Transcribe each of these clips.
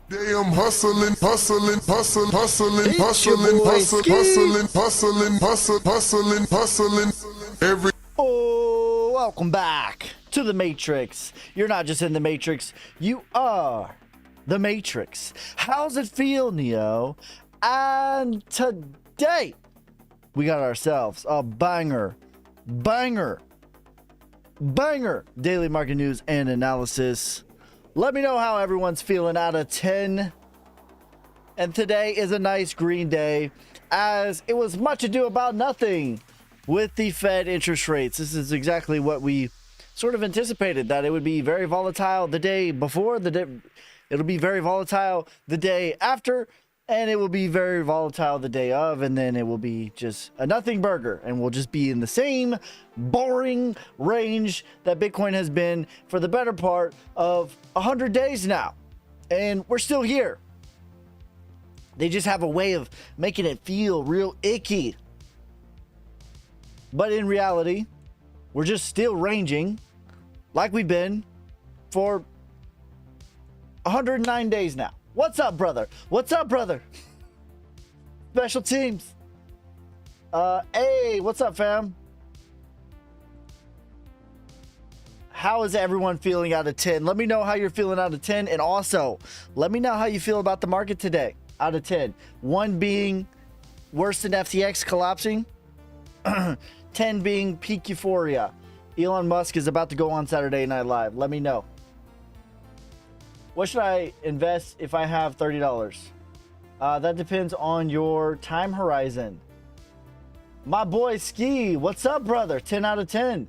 Damn, hustling, hustling, hustling, hustling, It's your hustling, boy, hustling, Ski. hustling, hustling, hustling, every Oh, welcome back to the Matrix. You're not just in the Matrix, you are the Matrix. How's it feel, Neo? And today, we got ourselves a banger daily market news and analysis. Let me know how everyone's feeling out of 10. And today is a nice green day, as it was much ado about nothing with the Fed interest rates. This is exactly what we sort of anticipated, that it would be very volatile the day before, it'll be very volatile the day after, and it will be very volatile the day of, and then it will be just a nothing burger, and we'll just be in the same boring range that Bitcoin has been for the better part of 100 days now. And we're still here. They just have a way of making it feel real icky. But in reality, we're just still ranging like we've been for 109 days now. What's up, brother? What's up, brother? Special teams. Hey, what's up, fam? How is everyone feeling out of 10? Let me know how you're feeling out of 10. And also, let me know how you feel about the market today out of 10. 1 being worse than FTX collapsing. 10 being peak euphoria. Elon Musk is about to go on Saturday Night Live. Let me know. What should I invest if I have $30? That depends on your time horizon. My boy Ski, what's up, brother? 10 out of 10.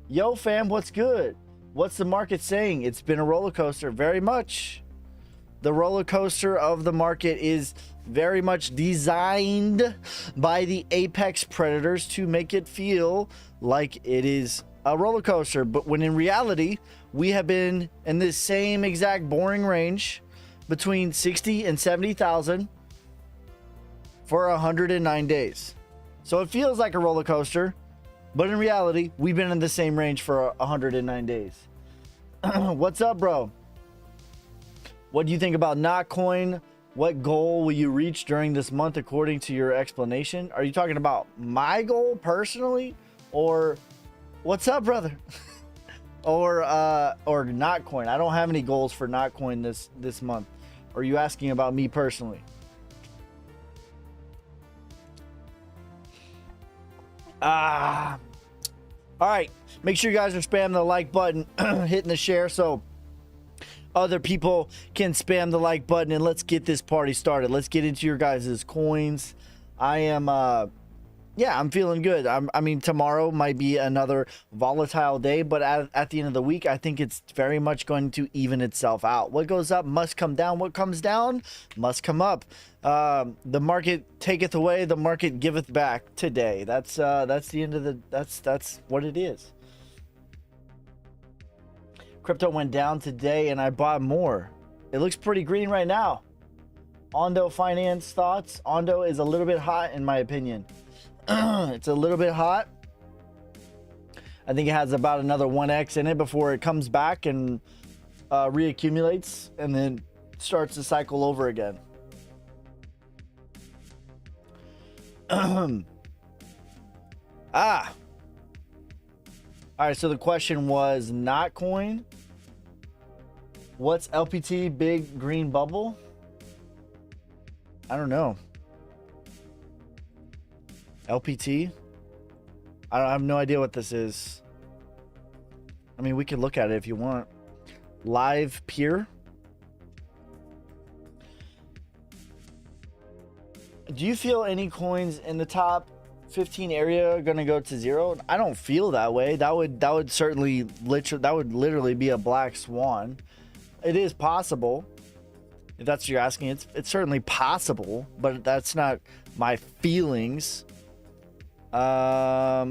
Yo, fam, what's good? What's the market saying? It's been a roller coaster, very much. The roller coaster of the market is very much designed by the apex predators to make it feel like it is a roller coaster. But when in reality, we have been in this same exact boring range between 60 and 70,000 for 109 days. So it feels like a roller coaster, but in reality, we've been in the same range for 109 days. What's up, bro? What do you think about Notcoin? What goal will you reach during this month according to your explanation? Are you talking about my goal personally, or what's up, brother? or Notcoin? I don't have any goals for Notcoin this month. Or are you asking about me personally? All right, make sure you guys are spamming the like button, hitting the share so other people can spam the like button, and let's get this party started. Let's get into your guys' coins. I am I'm feeling good. I mean, tomorrow might be another volatile day, but at the end of the week, I think it's very much going to even itself out. What goes up must come down. What comes down must come up. The market taketh away, the market giveth back today. That's the end of the, that's what it is. Crypto went down today and I bought more. It looks pretty green right now. Ondo Finance thoughts. Ondo is a little bit hot in my opinion. It's a little bit hot. I think it has about another 1x in it before it comes back and reaccumulates and then starts to cycle over again. All right, so the question was Notcoin. What's LPT big green bubble? I don't know. LPT? I have no idea what this is. I mean, we could look at it if you want. Live peer? Do you feel any coins in the top 15 area are going to go to zero? I don't feel that way. That would certainly literally be a black swan. It is possible. If that's what you're asking, it's certainly possible, but that's not my feelings. Yeah,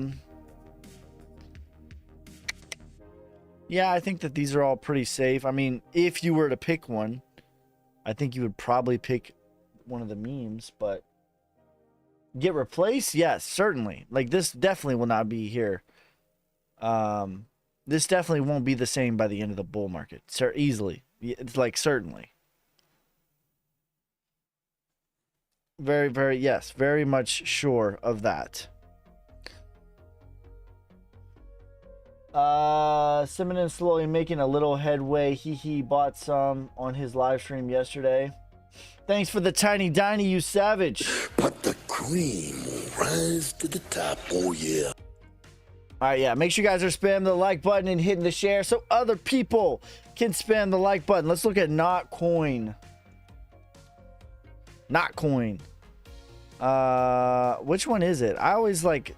I think that these are all pretty safe. I mean, if you were to pick one, I think you would probably pick one of the memes, but get replaced? Yes, certainly. Like, this definitely will not be here. This definitely won't be the same by the end of the bull market. Sir, easily. It's like, certainly. Very, very, yes, very much sure of that. Simon slowly making a little headway. He bought some on his live stream yesterday. Thanks for the tiny diny, you savage. But the cream will rise to the top. Oh yeah. All right, yeah. Make sure you guys are spamming the like button and hitting the share so other people can spam the like button. Let's look at Notcoin. Notcoin. Which one is it? I always like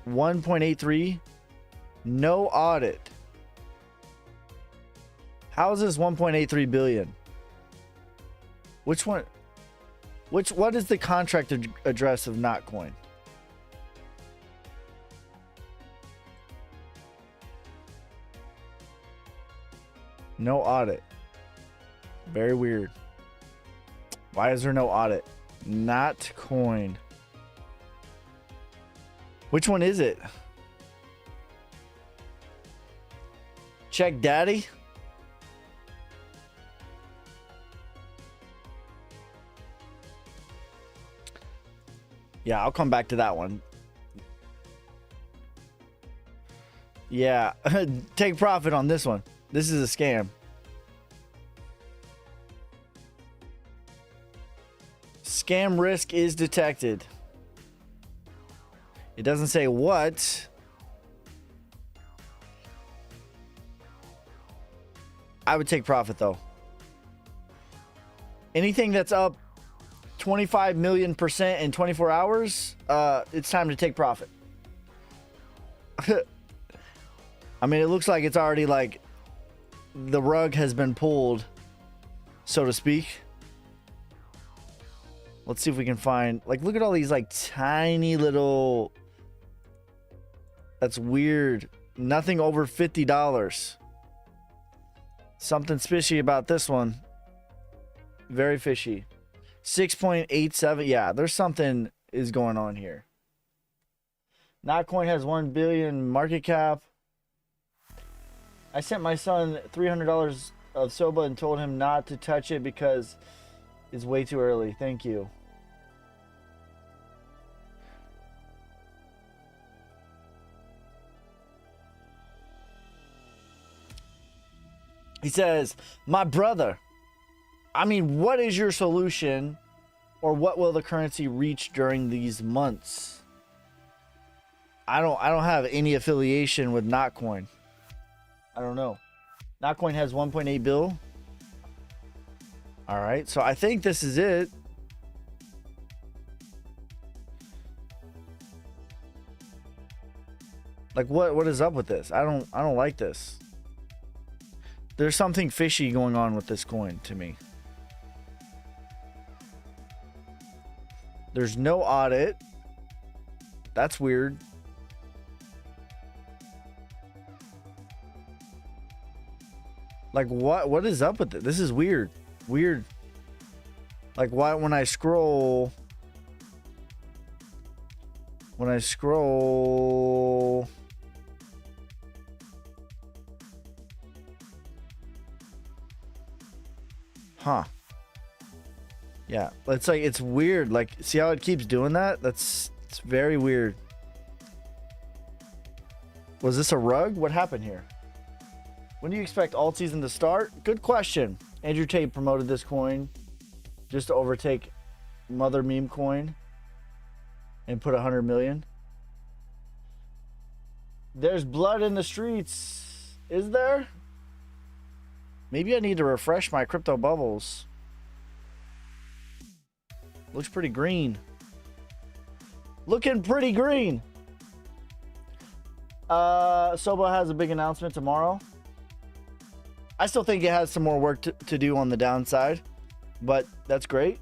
1.83. No audit. How is this 1.83 billion? Which one? What is the contract address of Notcoin? No audit. Very weird. Why is there no audit? Notcoin. Which one is it? Check Daddy. Yeah, I'll come back to that one. Yeah, take profit on this one. This is a scam. Scam risk is detected. It doesn't say what. I would take profit though. Anything that's up 25 million% in 24 hours, it's time to take profit. I mean, it looks like it's already like the rug has been pulled, so to speak. Let's see if we can find, like, look at all these like tiny little, that's weird. Nothing over $50. Something fishy about this one. Very fishy. 6.87. Yeah, there's something is going on here. Notcoin has 1 billion market cap. I sent my son $300 of SOBA and told him not to touch it because it's way too early. Thank you. He says, my brother, I mean, what is your solution, or what will the currency reach during these months? I don't have any affiliation with Notcoin. I don't know. Notcoin has 1.8 bill. All right, so I think this is it. Like, what is up with this? I don't like this. There's something fishy going on with this coin to me. There's no audit. That's weird. Like, what is up with it? This is weird. Weird. Like, why when I scroll huh. Yeah, it's like, it's weird. Like, see how it keeps doing that? It's very weird. Was this a rug? What happened here? When do you expect alt season to start? Good question. Andrew Tate promoted this coin just to overtake Mother Meme Coin and put 100 million. There's blood in the streets. Is there? Maybe I need to refresh my crypto bubbles. Looks pretty green. Looking pretty green. SOBA has a big announcement tomorrow. I still think it has some more work to do on the downside, but that's great.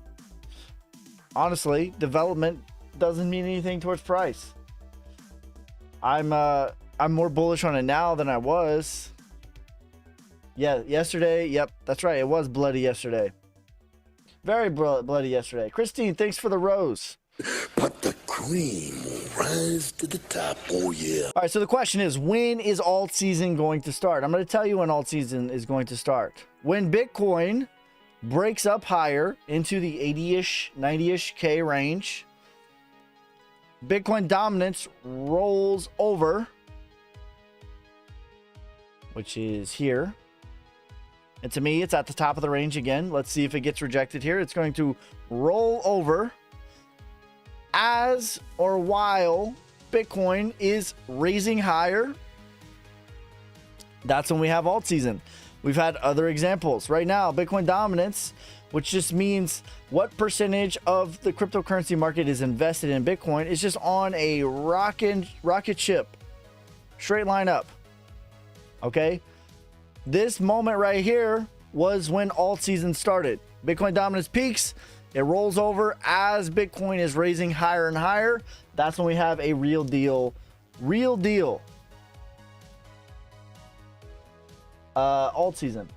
Honestly, development doesn't mean anything towards price. I'm more bullish on it now than I was. Yeah, yesterday. Yep, that's right. It was bloody yesterday. Very bloody yesterday. Christine, thanks for the rose. But the cream will rise to the top. Oh, yeah. All right, so the question is, when is alt season going to start? I'm going to tell you when alt season is going to start. When Bitcoin breaks up higher into the 80-ish, 90-ish K range, Bitcoin dominance rolls over, which is here. And to me, it's at the top of the range again. Let's see if it gets rejected here. It's going to roll over as or while Bitcoin is raising higher. That's when we have alt season. We've had other examples. Right now, Bitcoin dominance, which just means what percentage of the cryptocurrency market is invested in Bitcoin, is just on a rocket ship. Straight line up. Okay? This moment right here was when alt season started. Bitcoin dominance peaks. It rolls over as Bitcoin is raising higher and higher. That's when we have a real deal. Alt season.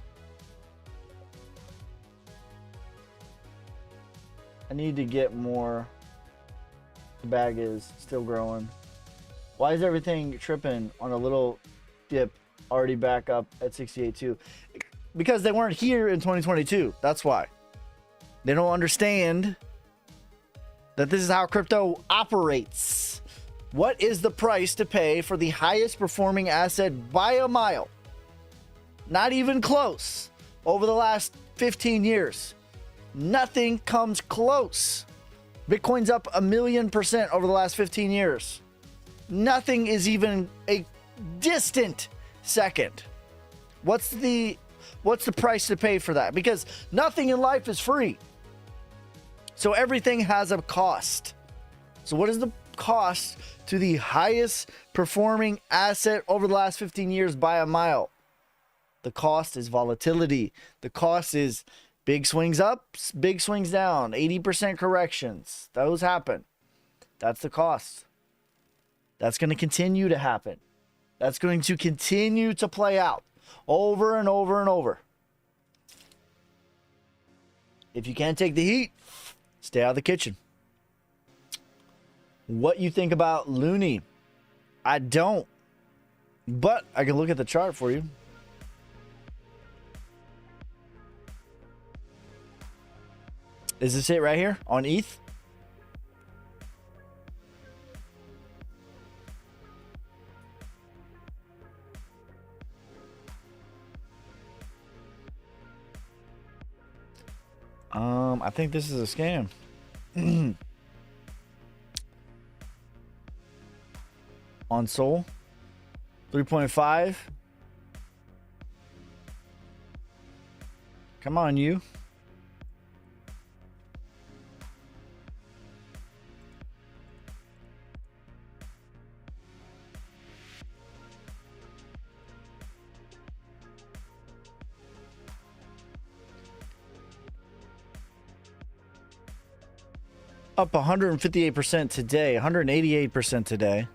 I need to get more. The bag is still growing. Why is everything tripping on a little dip? Already back up at 68.2? Because they weren't here in 2022. That's why. They don't understand that this is how crypto operates. What is the price to pay for the highest performing asset by a mile? Not even close. Over the last 15 years, nothing comes close. Bitcoin's up 1,000,000% over the last 15 years. Nothing is even a distant second. What's the What's the price to pay for that? Because nothing in life is free. So everything has a cost. So what is the cost to the highest performing asset over the last 15 years by a mile? The cost is volatility. The cost is big swings up, big swings down, 80% corrections. Those happen. That's the cost. That's going to continue to happen. That's going to continue to play out over and over and over. If you can't take the heat, stay out of the kitchen. What you think about Looney? I don't. But I can look at the chart for you. Is this it right here on ETH? I think this is a scam. On Sol 3.5. Come on, you. Up 158% today, 188% today.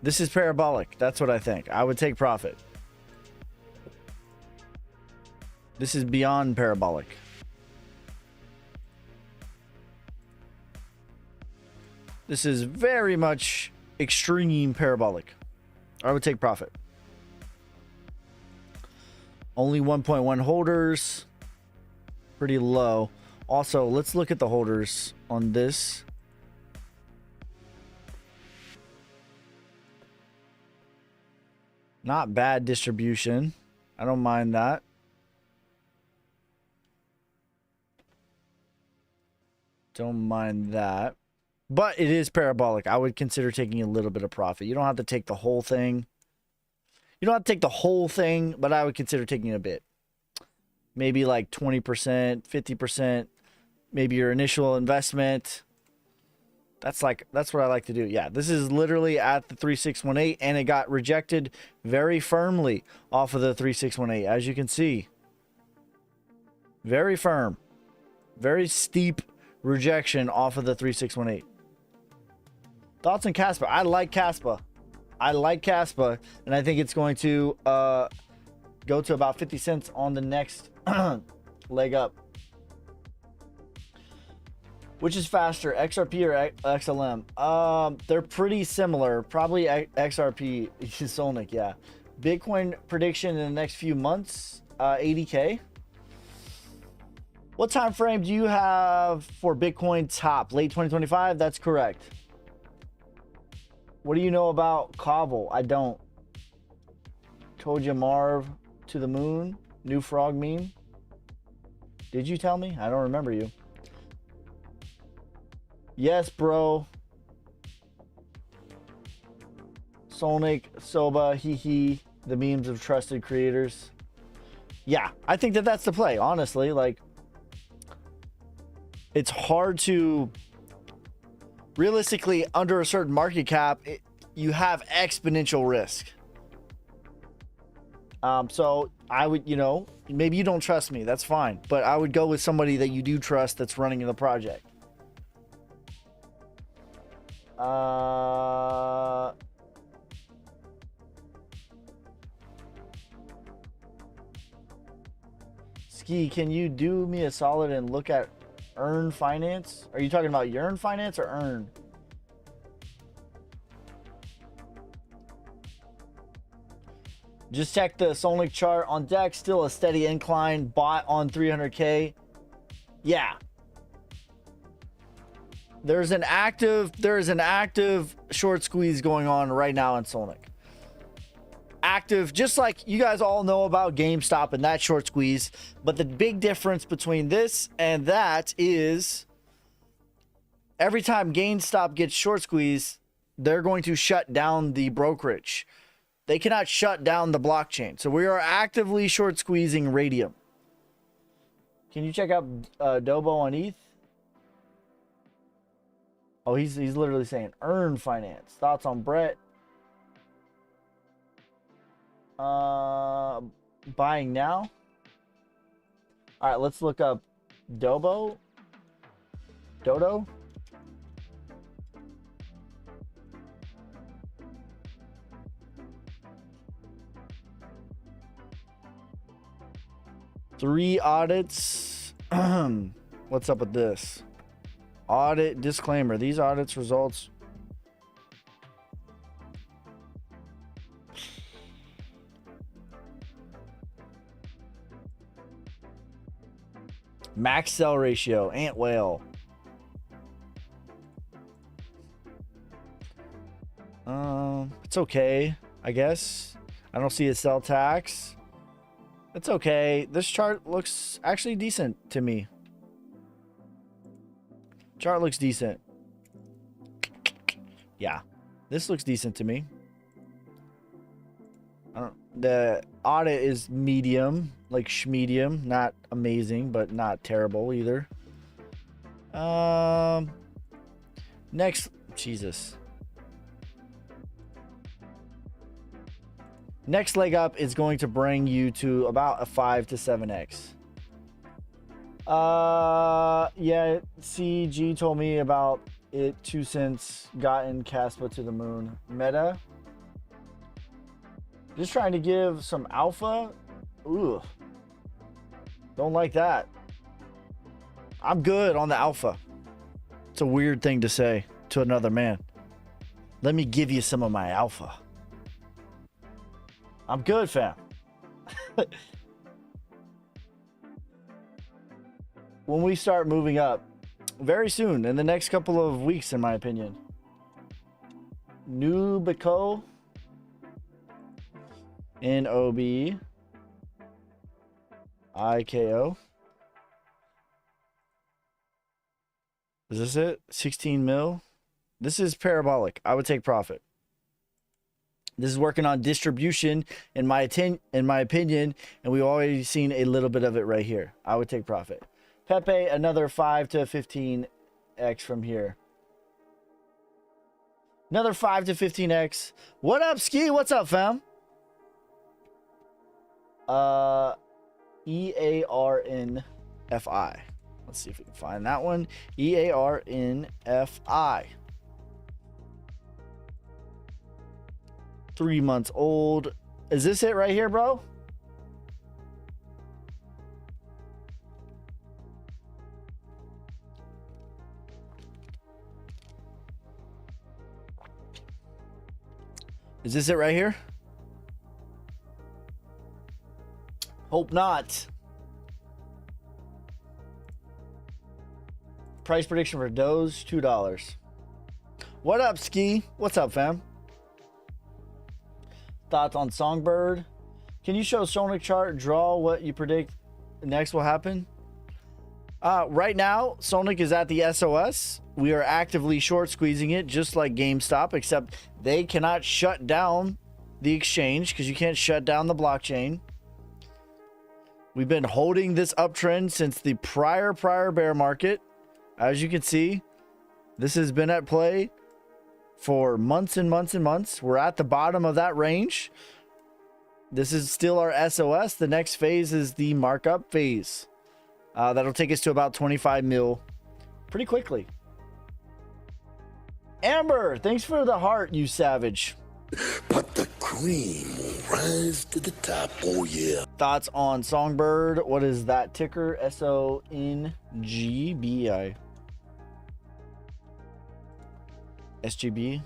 This is parabolic. That's what I think. I would take profit. This is beyond parabolic. This is very much extreme parabolic. I would take profit. Only 1.1 holders. Pretty low. Also, let's look at the holders on this. Not bad distribution. I don't mind that. Don't mind that. But it is parabolic. I would consider taking a little bit of profit. You don't have to take the whole thing. You don't have to take the whole thing, but I would consider taking a bit. Maybe like 20%, 50%. Maybe your initial investment. That's what I like to do. Yeah, this is literally at the 3618, and it got rejected very firmly off of the 3618, as you can see. Very firm. Very steep rejection off of the 3618. Thoughts on Kaspa? I like Kaspa. I like Kaspa, and I think it's going to go to about 50 cents on the next leg up. Which is faster, XRP or XLM? They're pretty similar. Probably XRP, Solnic, yeah. Bitcoin prediction in the next few months, 80K. What time frame do you have for Bitcoin top? Late 2025? That's correct. What do you know about Cobble? I don't. Told you Marv to the moon. New frog meme. Did you tell me? I don't remember you. Yes, bro. Solnic, Soba, hee, the memes of trusted creators. Yeah, I think that's the play, honestly. Like, it's hard to... Realistically, under a certain market cap, you have exponential risk. So I would, maybe you don't trust me. That's fine. But I would go with somebody that you do trust that's running the project. Ski, can you do me a solid and look at Earn Finance? Are you talking about Yearn Finance or Earn? Just check the Solnic chart on deck. Still a steady incline. Bought on 300K. Yeah. There's an active short squeeze going on right now in Solnic. Active, just like you guys all know about GameStop and that short squeeze. But the big difference between this and that is every time GameStop gets short squeeze, they're going to shut down the brokerage. They cannot shut down the blockchain. So we are actively short squeezing Radium. Can you check out Dobo on ETH? Oh, he's literally saying earn finance. Thoughts on Brett? Buying now. All right, let's look up Dobo. Dodo. Three audits. What's up with this? Audit disclaimer. These audits results. Max sell ratio. Ant whale. It's okay, I guess. I don't see a sell tax. It's okay. This chart looks actually decent to me. Chart looks decent. Yeah, this looks decent to me. The audit is medium, like schmedium, not amazing, but not terrible either. Next, Jesus. Next leg up is going to bring you to about a 5 to 7x. Yeah, CG told me about it 2 cents gotten Caspa to the moon. Meta. Just trying to give some alpha. Ooh. Don't like that. I'm good on the alpha. It's a weird thing to say to another man. Let me give you some of my alpha. I'm good, fam. When we start moving up, very soon, in the next couple of weeks, in my opinion. Nubico. NOB. IKO. Is this it? 16 mil. This is parabolic. I would take profit. This is working on distribution in my opinion, and we've already seen a little bit of it right here. I would take profit. Pepe, another 5 to 15x from here. Another 5 to 15x. What up, Ski? What's up, fam? EARNFI. Let's see if we can find that one. EARNFI. 3 months old. Is this it right here, bro? Is this it right here? Hope not. Price prediction for Doge, $2. What up, Ski? What's up, fam? Thoughts on Songbird? Can you show Sonic chart, draw what you predict next will happen? Right now, Sonic is at the SOS. We are actively short squeezing it, just like GameStop, except they cannot shut down the exchange because you can't shut down the blockchain. We've been holding this uptrend since the prior bear market. As you can see, this has been at play for months and months and months. We're at the bottom of that range. This is still our SOS. The next phase is the markup phase. That'll take us to about 25 mil pretty quickly. Amber, thanks for the heart, you savage. But the cream will rise to the top, oh yeah. Thoughts on Songbird? What is that ticker? SONGBI. SGB.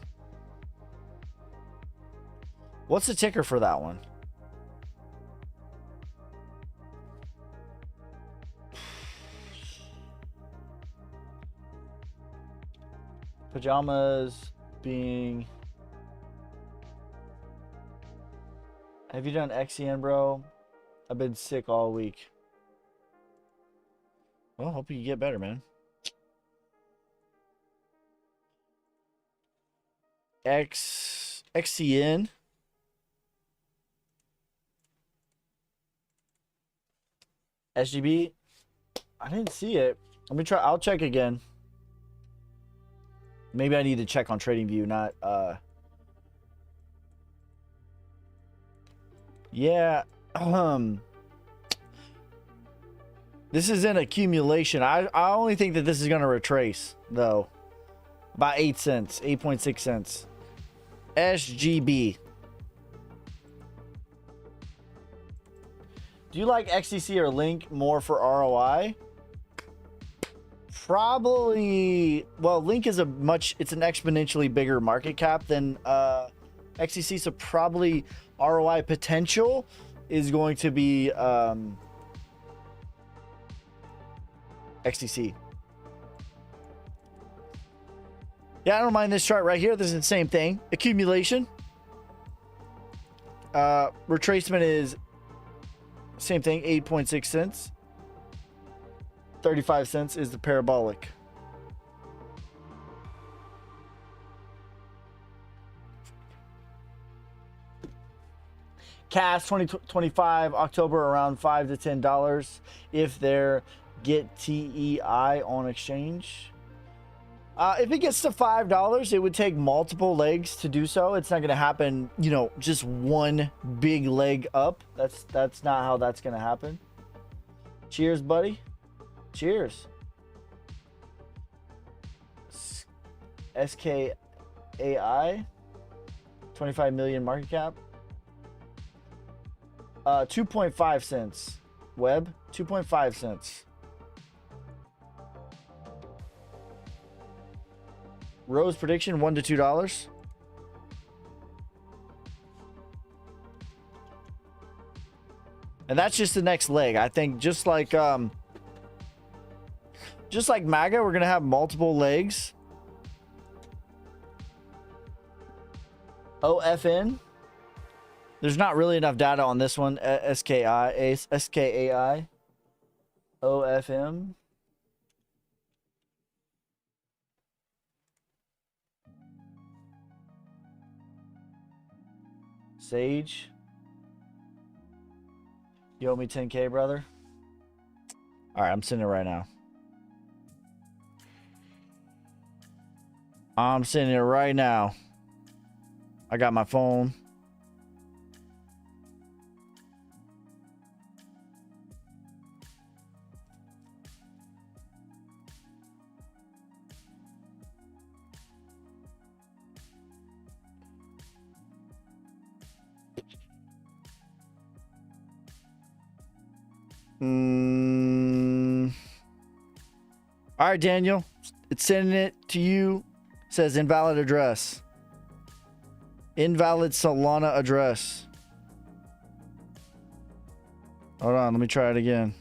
What's the ticker for that one? Pajamas being... Have you done XCN, bro? I've been sick all week. Well, hope you get better, man. XCN. SGB, I didn't see it. Let me try. I'll check again. Maybe I need to check on TradingView, not yeah. This is an accumulation. I only think that this is going to retrace though. About 8 cents, 8.6 cents. SGB. Do you like XTC or Link more for ROI? Probably. Well, Link is it's an exponentially bigger market cap than XTC, so probably ROI potential is going to be XTC. Yeah, I don't mind this chart right here. This is the same thing. Accumulation. Retracement is same thing, 8.6 cents. 35 cents is the parabolic. CAS 2025 October around $5 to $10 if they're get TEI on exchange. If it gets to $5, it would take multiple legs to do so. It's not going to happen, you know, just one big leg up. That's not how that's going to happen. Cheers, buddy. Cheers. SKAI 25 million market cap. 2.5 cents. Web 2.5 cents. Rose prediction $1 to $2. And that's just the next leg. I think just like MAGA, we're gonna have multiple legs. OFN. There's not really enough data on this one. SKAI. OFM. Sage. You owe me 10K, brother. All right, I'm sending it right now. I'm sending it right now. I got my phone. All right, Daniel. It's sending it to you. It says invalid address. Invalid Solana address. Hold on, let me try it again.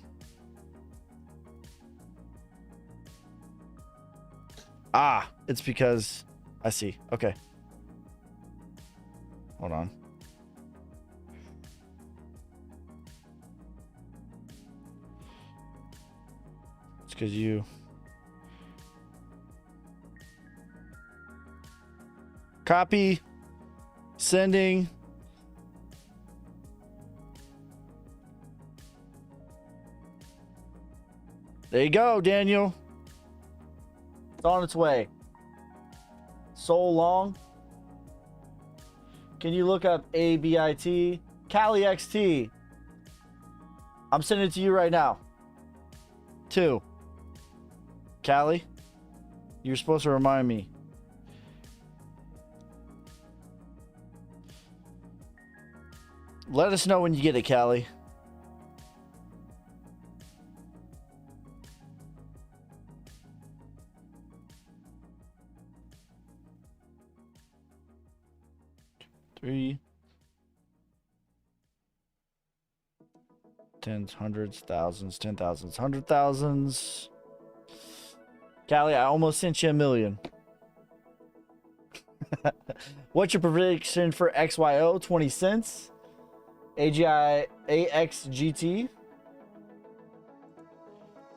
Ah, it's because I see. Okay. Hold on. It's because you... Copy. Sending. There you go, Daniel. It's on its way. So long. Can you look up ABIT? Kali XT. I'm sending it to you right now. 2. Kali, you're supposed to remind me. Let us know when you get it, Kali. Three. Tens, hundreds, thousands, 10,000s, 100,000s. Kali, I almost sent you $1 million. What's your prediction for XYO? 20 cents. AGI AXGT.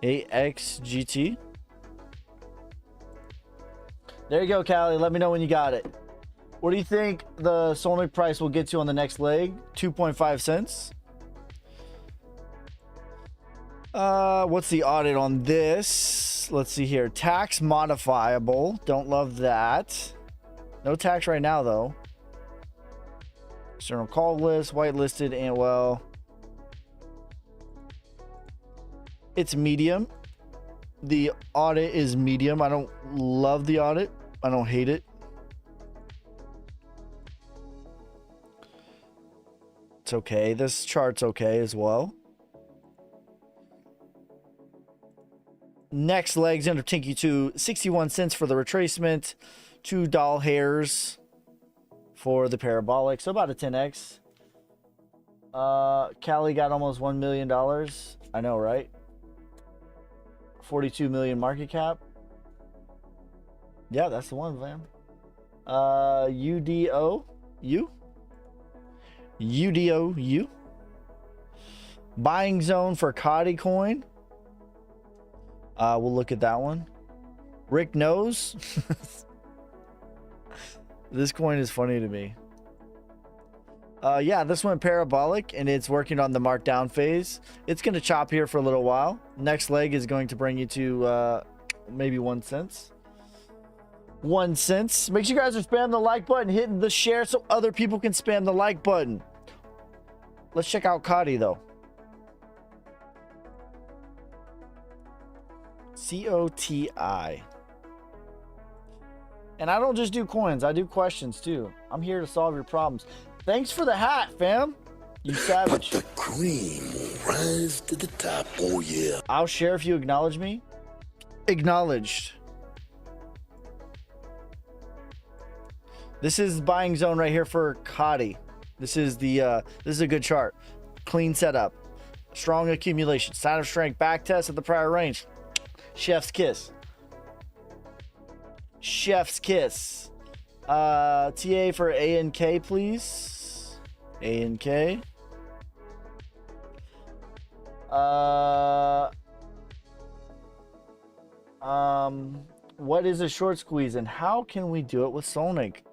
AXGT. There you go, Kali. Let me know when you got it. What do you think the Solnic price will get to on the next leg? 2.5 cents. What's the audit on this? Let's see here. Tax modifiable. Don't love that. No tax right now, though. External call list, whitelisted, and well, it's medium. The audit is medium. I don't love the audit. I don't hate it. It's okay. This chart's okay as well. Next leg's going to take you to 61 cents for the retracement, $2 hairs for the parabolic, so about a 10x. Cali got almost $1 million. I know, right? 42 million market cap. Yeah, that's the one, fam. UDOU. Buying zone for Kadi coin. We'll look at that one. Rick knows. This coin is funny to me. Yeah, this went parabolic and it's working on the markdown phase. It's going to chop here for a little while. Next leg is going to bring you to maybe 1 cent. 1 cent. Make sure you guys are spamming the like button, hitting the share so other people can spam the like button. Let's check out Kadi though. COTI. And I don't just do coins, I do questions too. I'm here to solve your problems. Thanks for the hat, fam. You savage. The cream will rise to the top. Oh, yeah. I'll share if you acknowledge me. Acknowledged. This is buying zone right here for Kadi. This is the this is a good chart. Clean setup. Strong accumulation. Sign of strength. Back test at the prior range. Chef's kiss. Chef's kiss. TA for ANK, please. ANK. What is a short squeeze and how can we do it with Sonic?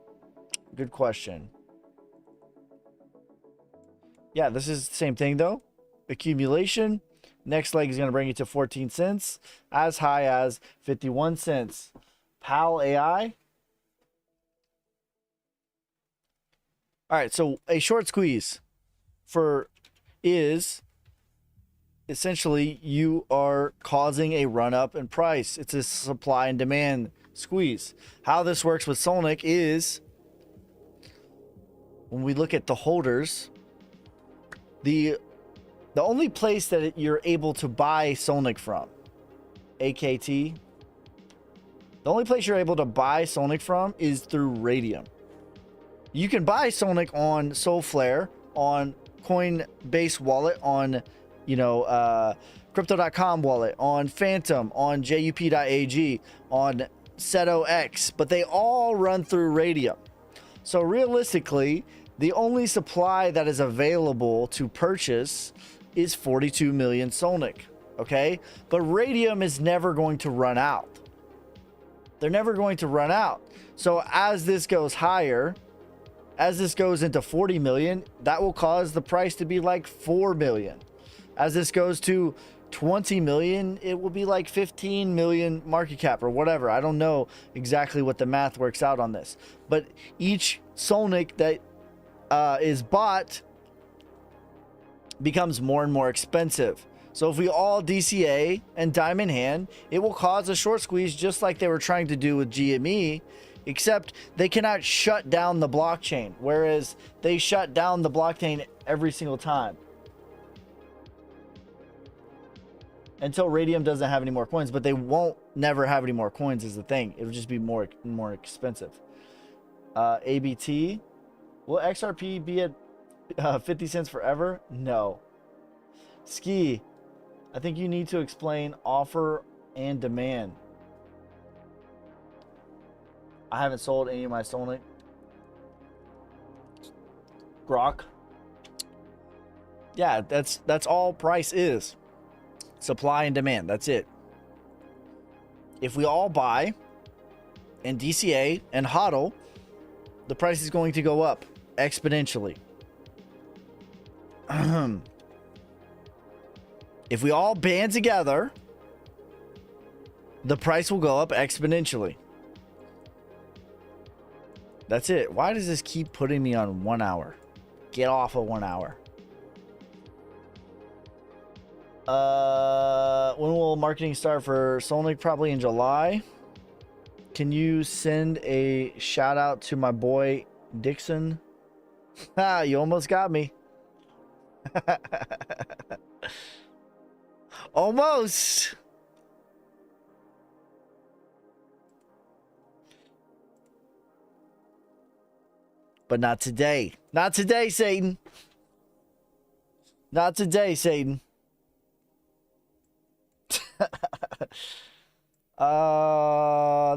Good question. Yeah, this is the same thing though. Accumulation. Next leg is going to bring you to 14 cents, as high as 51 cents. PAL AI. All right, so a short squeeze is essentially you are causing a run up in price. It's a supply and demand squeeze. How this works with Sonic is when we look at the holders, the only place that you're able to buy Sonic from, AKT, the only place you're able to buy Sonic from is through Radium. You can buy Sonic on Solflare, on Coinbase wallet, on, Crypto.com wallet, on Phantom, on JUP.ag, on SetoX, but they all run through Radium. So realistically, the only supply that is available to purchase is 42 million Sonic, okay? But Radium is never going to run out. They're never going to run out. So as this goes higher, as this goes into 40 million, that will cause the price to be like 4 million. As this goes to 20 million, it will be like 15 million market cap or whatever. I don't know exactly what the math works out on this. But each Sonic that is bought becomes more and more expensive. So if we all DCA and Diamond Hand, it will cause a short squeeze just like they were trying to do with GME, except they cannot shut down the blockchain, whereas they shut down the blockchain every single time. Until Radium doesn't have any more coins, but they won't never have any more coins is the thing. It'll just be more expensive. ABT. Will XRP be at 50 cents forever? No. Ski. I think you need to explain offer and demand. I haven't sold any of my Sonic. Grok. Yeah, that's all price is. Supply and demand. That's it. If we all buy and DCA and HODL, the price is going to go up exponentially. If we all band together, the price will go up exponentially. That's it. Why does this keep putting me on 1 hour? Get off of 1 hour. When will marketing start for Solnic? Probably in July. Can you send a shout out to my boy Dixon? Ha, you almost got me. Almost. But not today. Not today, Satan. Not today, Satan.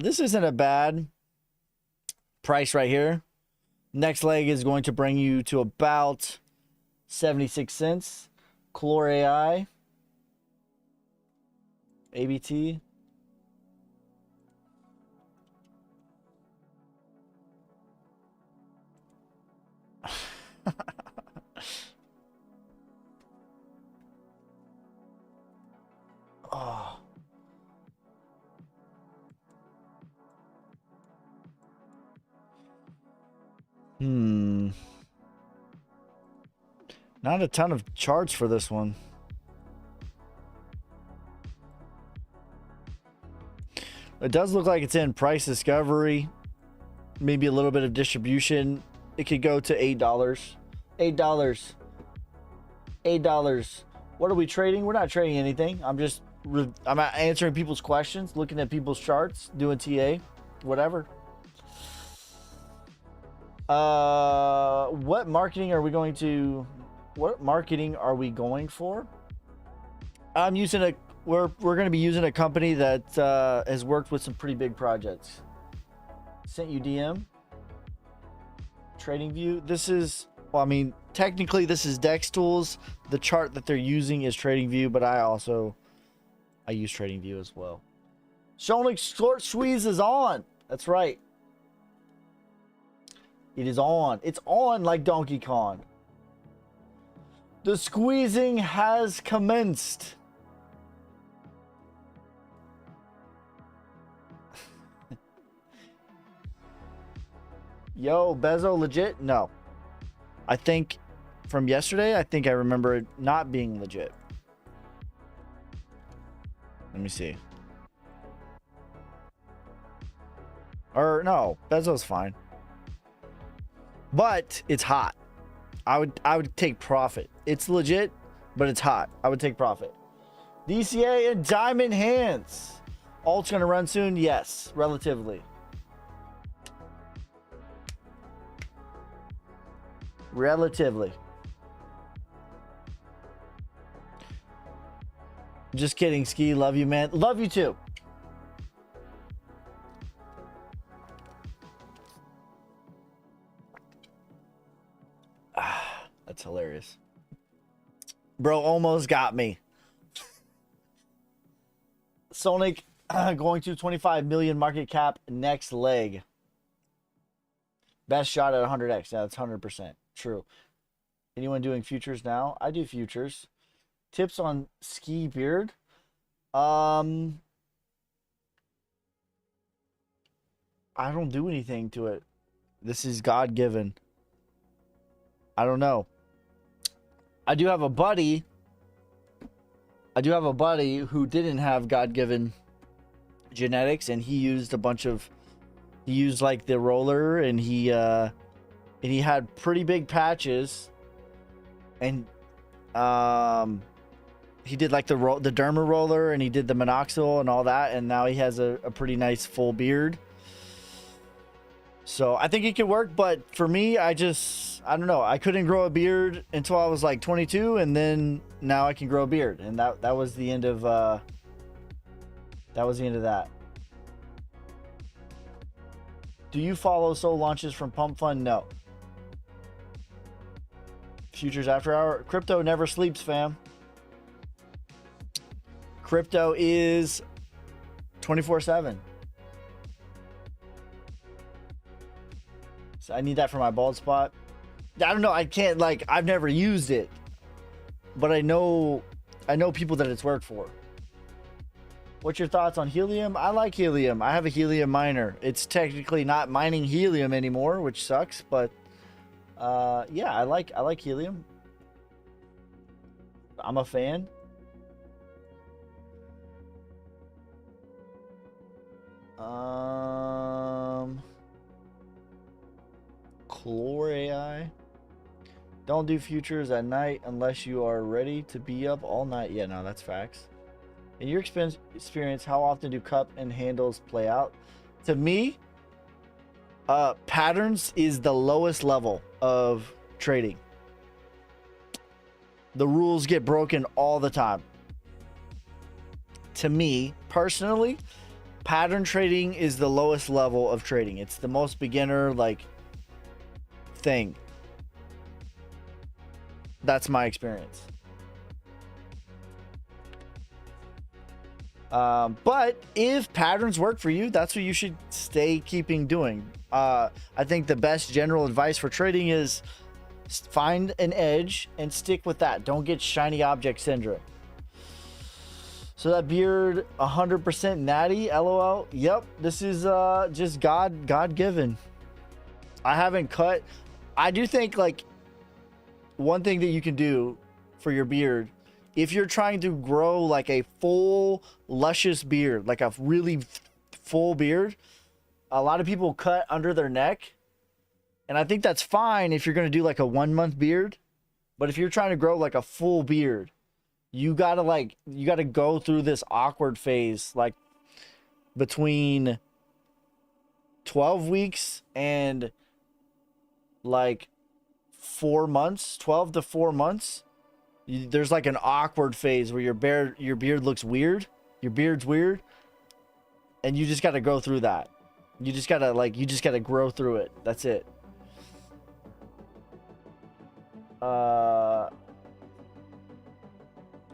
This isn't a bad price right here. Next leg is going to bring you to about 76 cents. Color AI. ABT. Oh. Not a ton of charts for this one. It does look like it's in price discovery. Maybe a little bit of distribution. It could go to $8. $8. $8. What are we trading? We're not trading anything. I'm answering people's questions, looking at people's charts, doing TA, whatever. What marketing are we going for? I'm using we're going to be using a company that has worked with some pretty big projects. Sent you DM. TradingView. This is, well, I mean, technically this is Dex Tools. The chart that they're using is TradingView, but I use TradingView as well. Solnic short squeeze is on. That's right. It is on. It's on like Donkey Kong. The squeezing has commenced. Yo, Bezo legit? No. I think from yesterday, I think I remember it not being legit. Let me see. Or no, Bezo's fine. But it's hot. I would take profit. It's legit, but it's hot. I would take profit. DCA and Diamond Hands. Alt's gonna run soon? Yes, relatively. Relatively. Just kidding, Ski. Love you, man. Love you too. That's hilarious. Bro almost got me. Solnic going to 25 million market cap next leg. Best shot at 100x. Yeah, that's 100% true. Anyone doing futures now? I do futures. Tips on ski beard. I don't do anything to it. This is God-given. I don't know. I do have a buddy who didn't have God-given genetics, and he used like the roller, and he had pretty big patches, and he did like the derma roller, and he did the minoxidil and all that, and now he has a pretty nice full beard. So I think it could work, but for me, I don't know. I couldn't grow a beard until I was like 22, and then now I can grow a beard, and that was the end of that. Do you follow soul launches from Pump Fund? No. Futures after hour. Crypto never sleeps, fam. Crypto is 24/7. So I need that for my bald spot. I don't know. I can't, like, I've never used it, but I know I know people that it's worked for. What's your thoughts on helium? I like helium. I have a helium miner. It's technically not mining helium anymore, which sucks, but yeah, I like helium. I'm a fan. Chlor AI. Don't do futures at night unless you are ready to be up all night. Yeah, no, that's facts. In your experience, how often do cup and handles play out? To me, patterns is the lowest level of trading. The rules get broken all the time. To me, personally, pattern trading is the lowest level of trading. It's the most beginner thing. That's my experience. But if patterns work for you, that's what you should keeping doing. I think the best general advice for trading is find an edge and stick with that. Don't get shiny object syndrome. So that beard 100% natty, LOL. Yep, this is just God given. I haven't cut. I do think one thing that you can do for your beard, if you're trying to grow like a full luscious beard, like a really full beard, a lot of people cut under their neck. And I think that's fine if you're going to do like a 1 month beard. But if you're trying to grow like a full beard, you got to go through this awkward phase, like between 12 weeks and like 4 months, 12 to 4 months. There's like an awkward phase where your beard looks weird. Your beard's weird. And you just got to go through that. You just got to grow through it. That's it.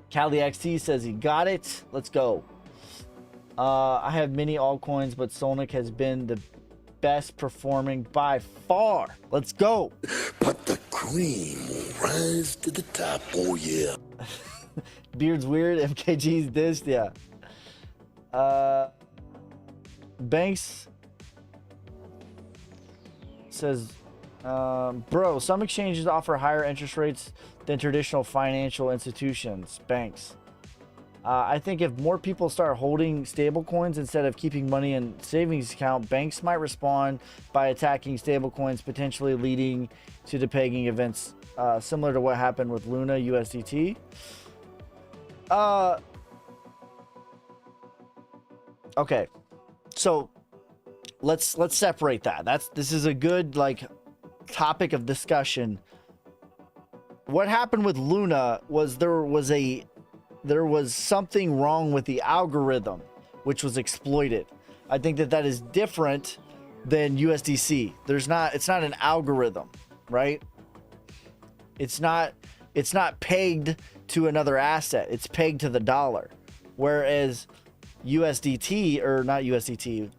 Cali XT says he got it. Let's go. I have many altcoins, but Solnic has been the best performing by far. Let's go. But the cream will rise to the top. Oh yeah. Beard's weird. MKG's dissed. Yeah. Banks says, bro, some exchanges offer higher interest rates than traditional financial institutions, banks. I think if more people start holding stable coins instead of keeping money in savings account, banks might respond by attacking stable coins, potentially leading to depegging events similar to what happened with Luna USDT. Okay, so let's separate that. This is a good topic of discussion. What happened with Luna was there was something wrong with the algorithm, which was exploited. I think that is different than USDC. It's not an algorithm, right? It's not pegged to another asset. It's pegged to the dollar. Whereas USDT, or not USDT,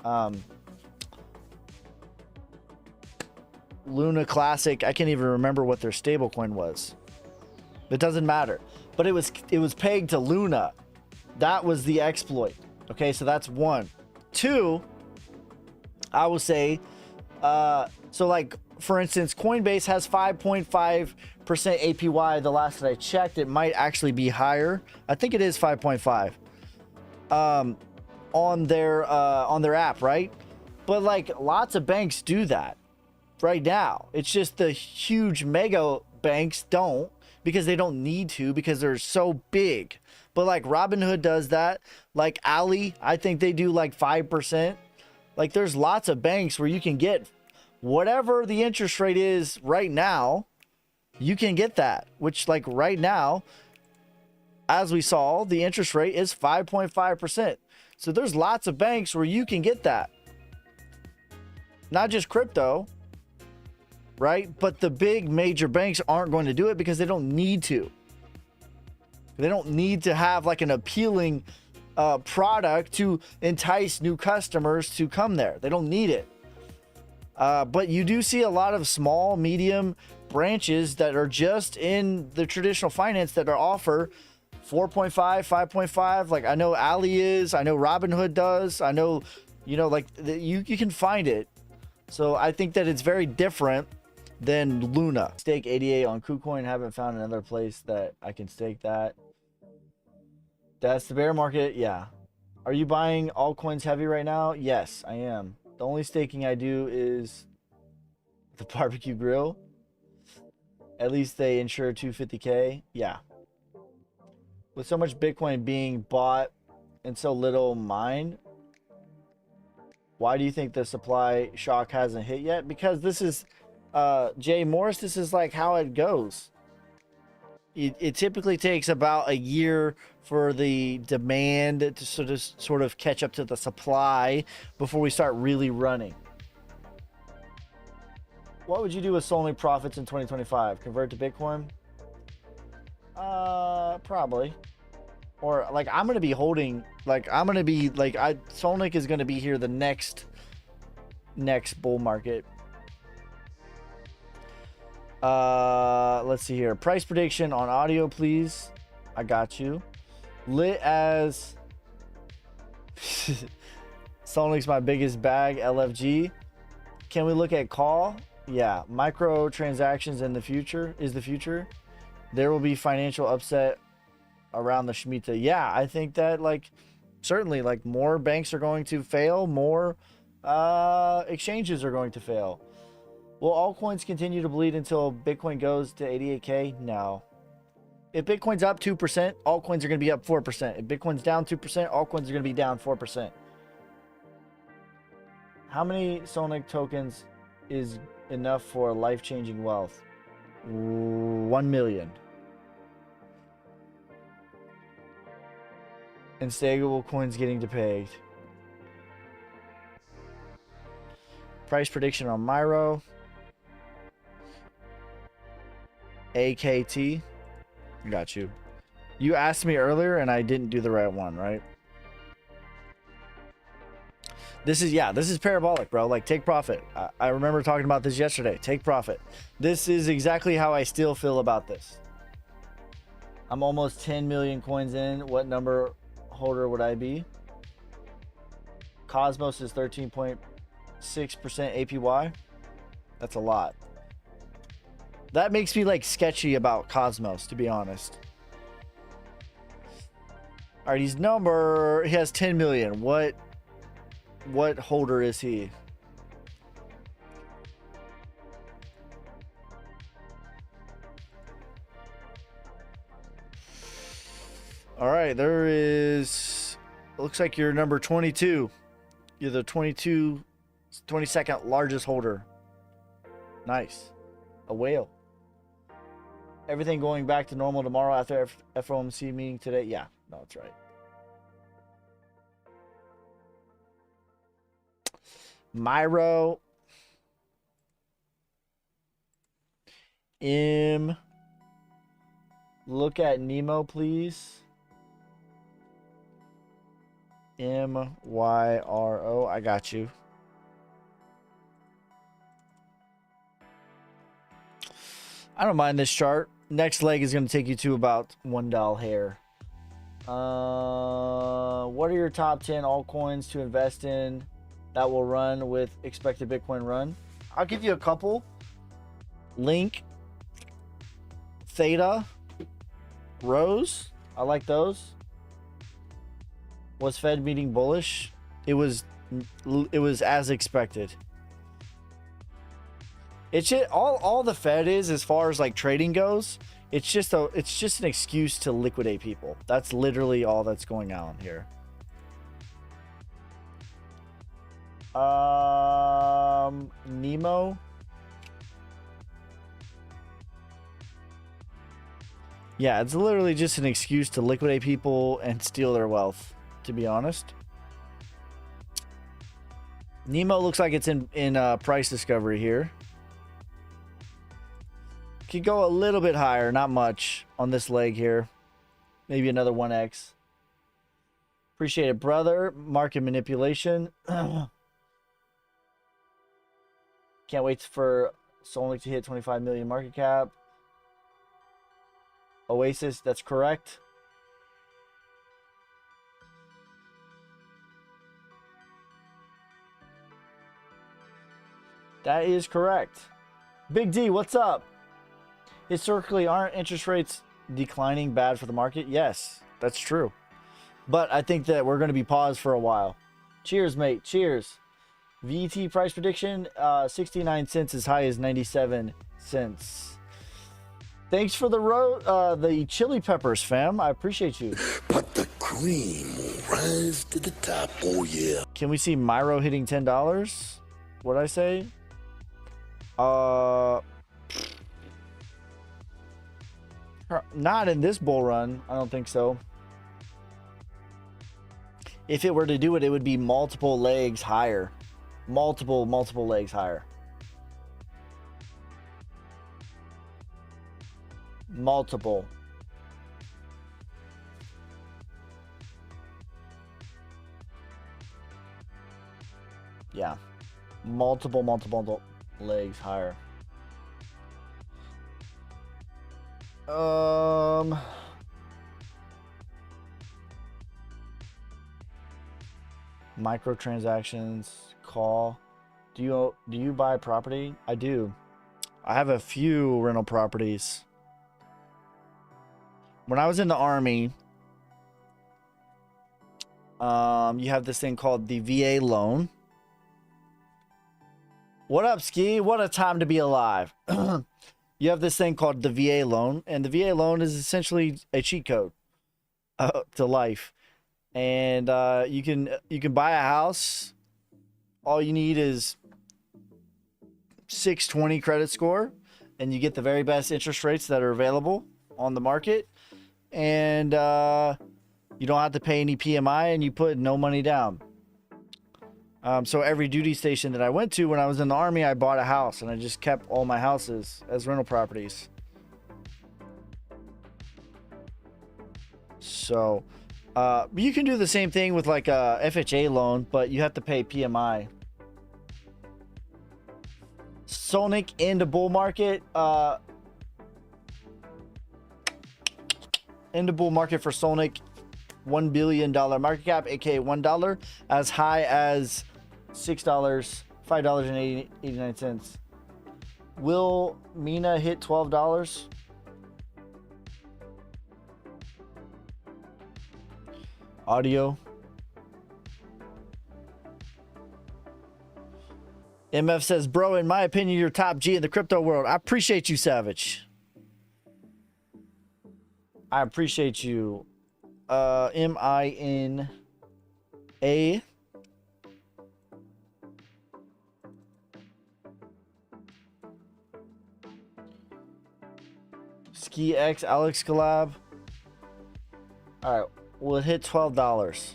Luna Classic, I can't even remember what their stablecoin was. It doesn't matter. But it was pegged to Luna. That was the exploit. Okay, so that's one. Two, I will say, so for instance, Coinbase has 5.5% APY. The last that I checked, it might actually be higher. I think it is 5.5 on their app, right? But lots of banks do that right now. It's just the huge mega banks don't, because they don't need to, because they're so big. But Robinhood does that. Ali, I think they do 5%. There's lots of banks where you can get whatever the interest rate is right now. You can get that, which right now, as we saw, the interest rate is 5.5%. So there's lots of banks where you can get that. Not just crypto, right? But the big major banks aren't going to do it because they don't need to. They don't need to have an appealing product to entice new customers to come there. They don't need it. But you do see a lot of small, medium branches that are just in the traditional finance that offer 4.5, 5.5. Like I know Ali is, I know Robinhood does, I know, you know, like you can find it. So I think that it's very different than Luna. Stake 88 on KuCoin. Haven't found another place that I can stake that. That's the bear market. Yeah. Are you buying altcoins heavy right now? Yes, I am. The only staking I do is the barbecue grill. At least they insure 250K. Yeah. With so much Bitcoin being bought and so little mined, why do you think the supply shock hasn't hit yet? Because this is, Jay Morris, this is like how it goes. It typically takes about a year for the demand to sort of catch up to the supply before we start really running. What would you do with Solnik profits in 2025? Convert to Bitcoin? Probably. Or like I'm gonna be holding, like I'm gonna be like Solnik is gonna be here the next bull market. Let's see here. Price prediction on audio, please. I got you. Lit as Solnik's my biggest bag. LFG. Can we look at call? Yeah. Micro transactions in the future is the future. There will be financial upset around the Shemitah. Yeah, I think that like certainly like more banks are going to fail, more exchanges are going to fail. Will altcoins continue to bleed until Bitcoin goes to 88K? No. If Bitcoin's up 2%, altcoins are going to be up 4%. If Bitcoin's down 2%, altcoins are going to be down 4%. How many Solnik tokens is enough for life-changing wealth? 1 million. And stagable coins getting depegged. Price prediction on Myro. AKT. Got you. You asked me earlier and I didn't do the right one, right? This is parabolic, bro. Like, take profit. I remember talking about this yesterday. Take profit. This is exactly how I still feel about this. I'm almost 10 million coins in. What number holder would I be? Cosmos is 13.6% APY. That's a lot. That makes me like sketchy about Cosmos, to be honest. All right, he has 10 million. What holder is he? All right, there is, looks like you're number 22. You're the 22nd largest holder. Nice. A whale. Everything going back to normal tomorrow after FOMC meeting today? Yeah, no, that's right. Myro. Look at Nemo, please. MYRO. I got you. I don't mind this chart. Next leg is going to take you to about $1 hair. What are your top 10 altcoins to invest in that will run with expected Bitcoin run? I'll give you a couple. Link, Theta, Rose. I like those. Was Fed meeting bullish? It was as expected. It's just all the Fed is, as far as like trading goes, it's just an excuse to liquidate people. That's literally all that's going on here. Nemo. Yeah, it's literally just an excuse to liquidate people and steal their wealth, to be honest. Nemo looks like it's in price discovery here. Could go a little bit higher, not much on this leg here. Maybe another 1x. Appreciate it, brother. Market manipulation. Can't wait for Solnik to hit 25 million market cap. Oasis, that's correct. That is correct. Big D, what's up? Historically, aren't interest rates declining bad for the market? Yes, that's true. But I think that we're going to be paused for a while. Cheers, mate. Cheers. VT price prediction, 69 cents as high as 97 cents. Thanks for the chili peppers, fam. I appreciate you. But the cream will rise to the top, oh yeah. Can we see Myro hitting $10? What'd I say? Not in this bull run. I don't think so. If it were to do it, it would be multiple legs higher. Multiple legs higher. Multiple. Yeah. Multiple legs higher. Microtransactions, call. Do you buy property? I do. I have a few rental properties. When I was in the Army, you have this thing called the VA loan. What up, Ski? What a time to be alive. You have this thing called the VA loan, and the VA loan is essentially a cheat code to life. And you can buy a house. All you need is 620 credit score, and you get the very best interest rates that are available on the market. And you don't have to pay any PMI, and you put no money down. So every duty station that I went to when I was in the Army, I bought a house, and I just kept all my houses as rental properties. So you can do the same thing with like a FHA loan, but you have to pay PMI. Solnick into bull market. Into bull market for Solnick. $1 billion market cap, aka $1, as high as $6, $5.89. Will Mina hit $12? Audio. MF says, bro, in my opinion, you're top G in the crypto world. I appreciate you, Savage. I appreciate you. MINA. Ski X, Alex collab. All right, will it hit $12?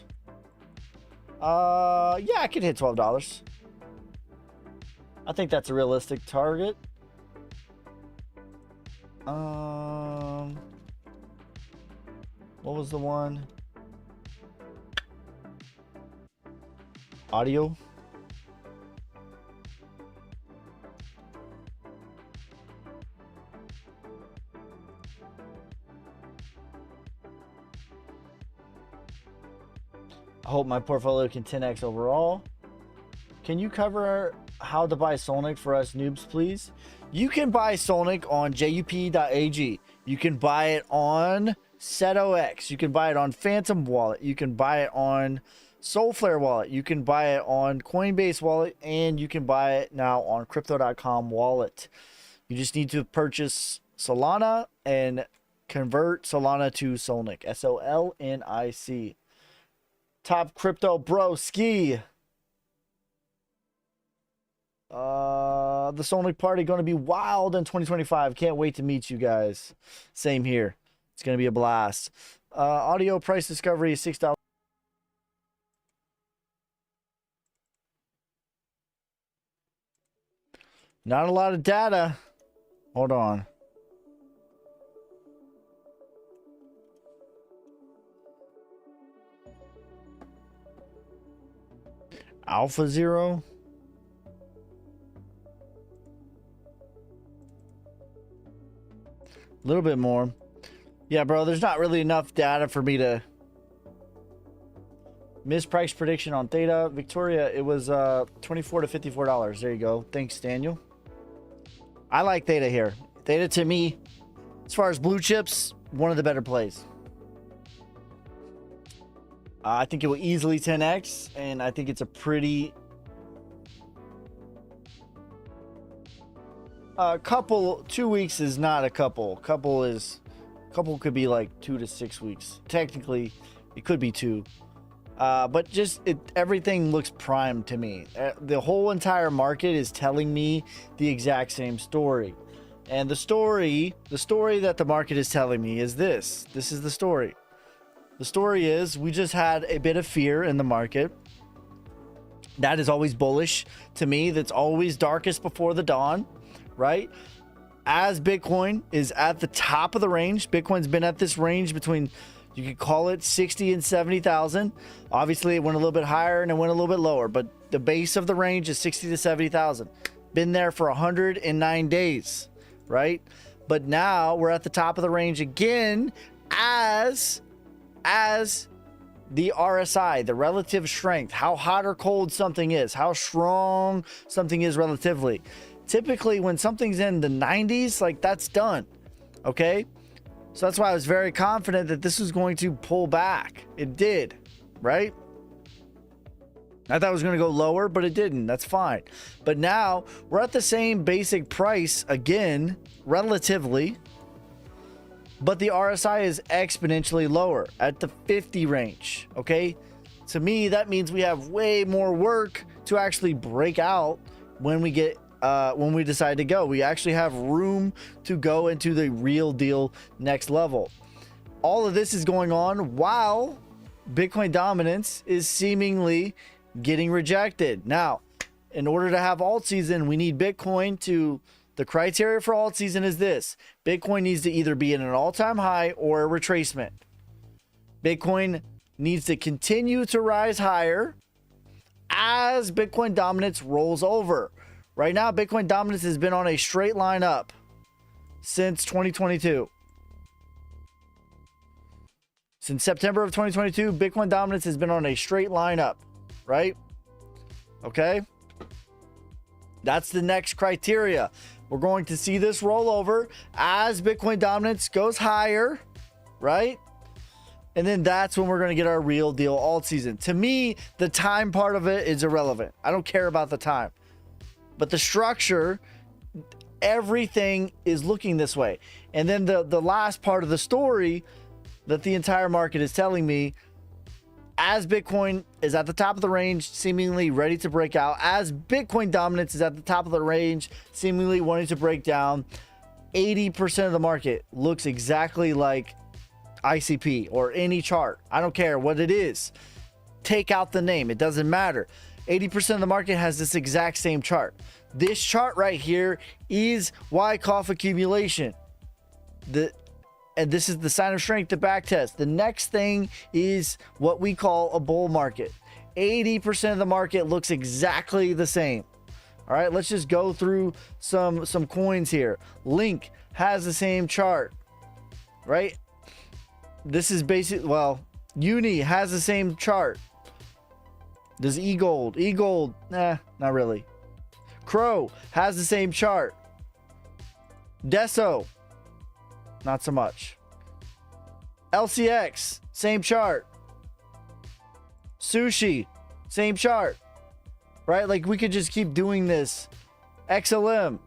Yeah, I could hit $12. I think that's a realistic target. What was the one? Audio. I hope my portfolio can 10x overall. Can you cover how to buy Solnick for us noobs, please? You can buy Solnick on jup.ag. You can buy it on SetOX. You can buy it on Phantom Wallet. You can buy it on Soulflare Wallet. You can buy it on Coinbase Wallet. And you can buy it now on Crypto.com Wallet. You just need to purchase Solana and convert Solana to Solnick. SOLNIC. Top crypto bro ski. The Solnick party going to be wild in 2025. Can't wait to meet you guys. Same here. It's going to be a blast. Audio price discovery is $6. Not a lot of data. Hold on. Alpha Zero. A little bit more. Yeah, bro, there's not really enough data for me to Missed price prediction on Theta. Victoria, it was $24 to $54. There you go. Thanks, Daniel. I like Theta here. Theta, to me, as far as blue chips, one of the better plays. I think it will easily 10x, and I think it's a pretty couple. 2 weeks is not a couple. Couple could be like 2 to 6 weeks. Technically, it could be 2. But just everything looks primed to me. The whole entire market is telling me the exact same story. And the story that the market is telling me is this. This is the story. The story is we just had a bit of fear in the market. That is always bullish to me. That's always darkest before the dawn, right? As Bitcoin is at the top of the range, Bitcoin's been at this range between, you could call it 60 and 70,000. Obviously, it went a little bit higher and it went a little bit lower, but the base of the range is 60 to 70,000. Been there for 109 days, right? But now we're at the top of the range again as the RSI, the relative strength, how hot or cold something is, how strong something is relatively. Typically, when something's in the 90s, like that's done, okay? So that's why I was very confident that this was going to pull back. It did, right? I thought it was going to go lower, but it didn't. That's fine. But now we're at the same basic price again, relatively, but the RSI is exponentially lower at the 50 range, okay? To me, that means we have way more work to actually break out when we get when we decide to go. We actually have room to go into the real deal next level. All of this is going on while Bitcoin dominance is seemingly getting rejected. Now, in order to have alt season, we need Bitcoin to, the criteria for alt season is this: Bitcoin needs to either be in an all-time high or a retracement. Bitcoin needs to continue to rise higher as Bitcoin dominance rolls over. Right now, Bitcoin dominance has been on a straight line up since 2022. Since September of 2022, Bitcoin dominance has been on a straight line up, right? Okay. That's the next criteria. We're going to see this roll over as Bitcoin dominance goes higher, right? And then that's when we're going to get our real deal alt season. To me, the time part of it is irrelevant. I don't care about the time. But the structure, everything is looking this way. And then the last part of the story that the entire market is telling me, as Bitcoin is at the top of the range, seemingly ready to break out, as Bitcoin dominance is at the top of the range, seemingly wanting to break down, 80% of the market looks exactly like ICP or any chart. I don't care what it is. Take out the name. It doesn't matter. 80% of the market has this exact same chart. This chart right here is Wyckoff accumulation. And this is the sign of strength, the back test. The next thing is what we call a bull market. 80% of the market looks exactly the same. All right, let's just go through some coins here. Link has the same chart, right? This is basic. Well, Uni has the same chart. Does eGold, nah, not really. Crow has the same chart. Deso, not so much. LCX, same chart. Sushi, same chart. Right? Like we could just keep doing this. XLM,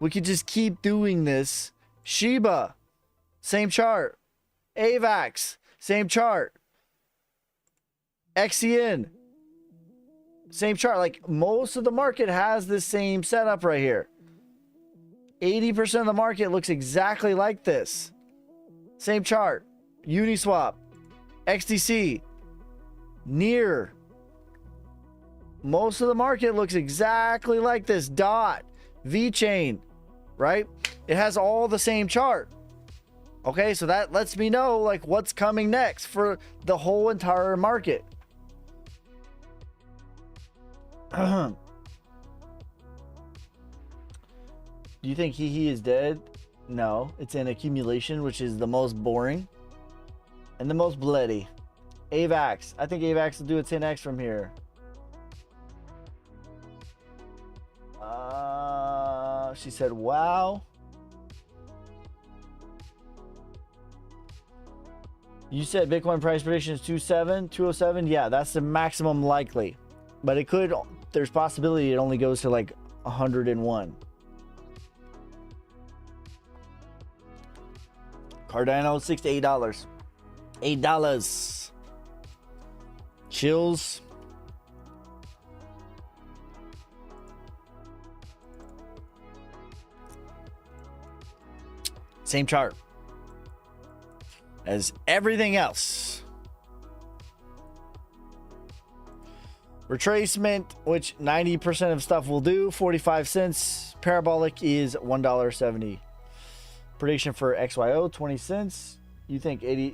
we could just keep doing this. Shiba, same chart. AVAX, same chart. XCN, same chart. Like most of the market has this same setup right here. 80% of the market looks exactly like this. Same chart. Uniswap, XDC, Near. Most of the market looks exactly like this. Dot, VeChain, right? It has all the same chart. Okay, so that lets me know like what's coming next for the whole entire market. Do you think he is dead? No, it's an accumulation, which is the most boring and the most bloody. AVAX. I think AVAX will do a 10x from here. She said, wow. You said Bitcoin price prediction is 207. Yeah, that's the maximum likely. But it could, there's possibility it only goes to like 101. Cardano, $6 to $8. $8. Chills. Same chart as everything else. Retracement, which 90% of stuff will do, 45 cents. Parabolic is $1.70. Prediction for XYO, 20 cents. You think $8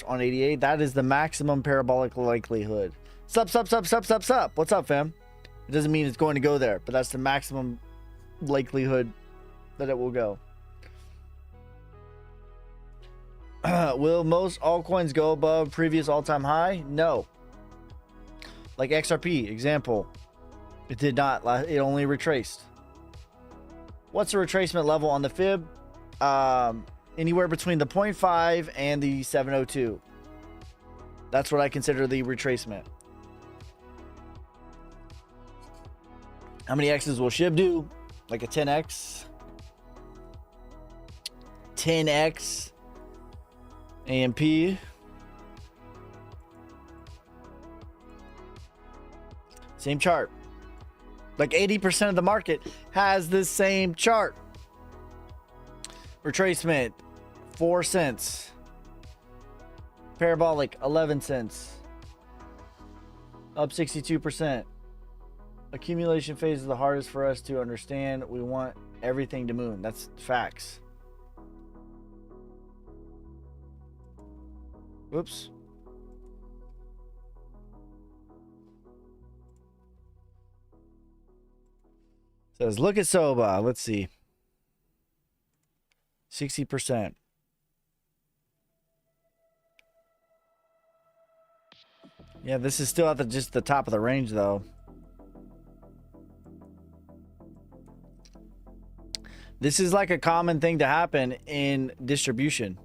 on 88. That is the maximum parabolic likelihood. Sup. What's up, fam? It doesn't mean it's going to go there, but that's the maximum likelihood that it will go. Will most altcoins go above previous all-time high? No. Like XRP, example. It did not. It only retraced. What's the retracement level on the fib? Anywhere between the 0.5 and the 702. That's what I consider the retracement. How many X's will SHIB do? Like a 10x. 10x. AMP. Same chart. Like 80% of the market has this same chart. Retracement, 4 cents. Parabolic, 11 cents. Up 62%. Accumulation phase is the hardest for us to understand. We want everything to moon. That's facts. Whoops. Says, look at SOBA. Let's see. 60%. Yeah, this is still at just the top of the range, though. This is like a common thing to happen in distribution.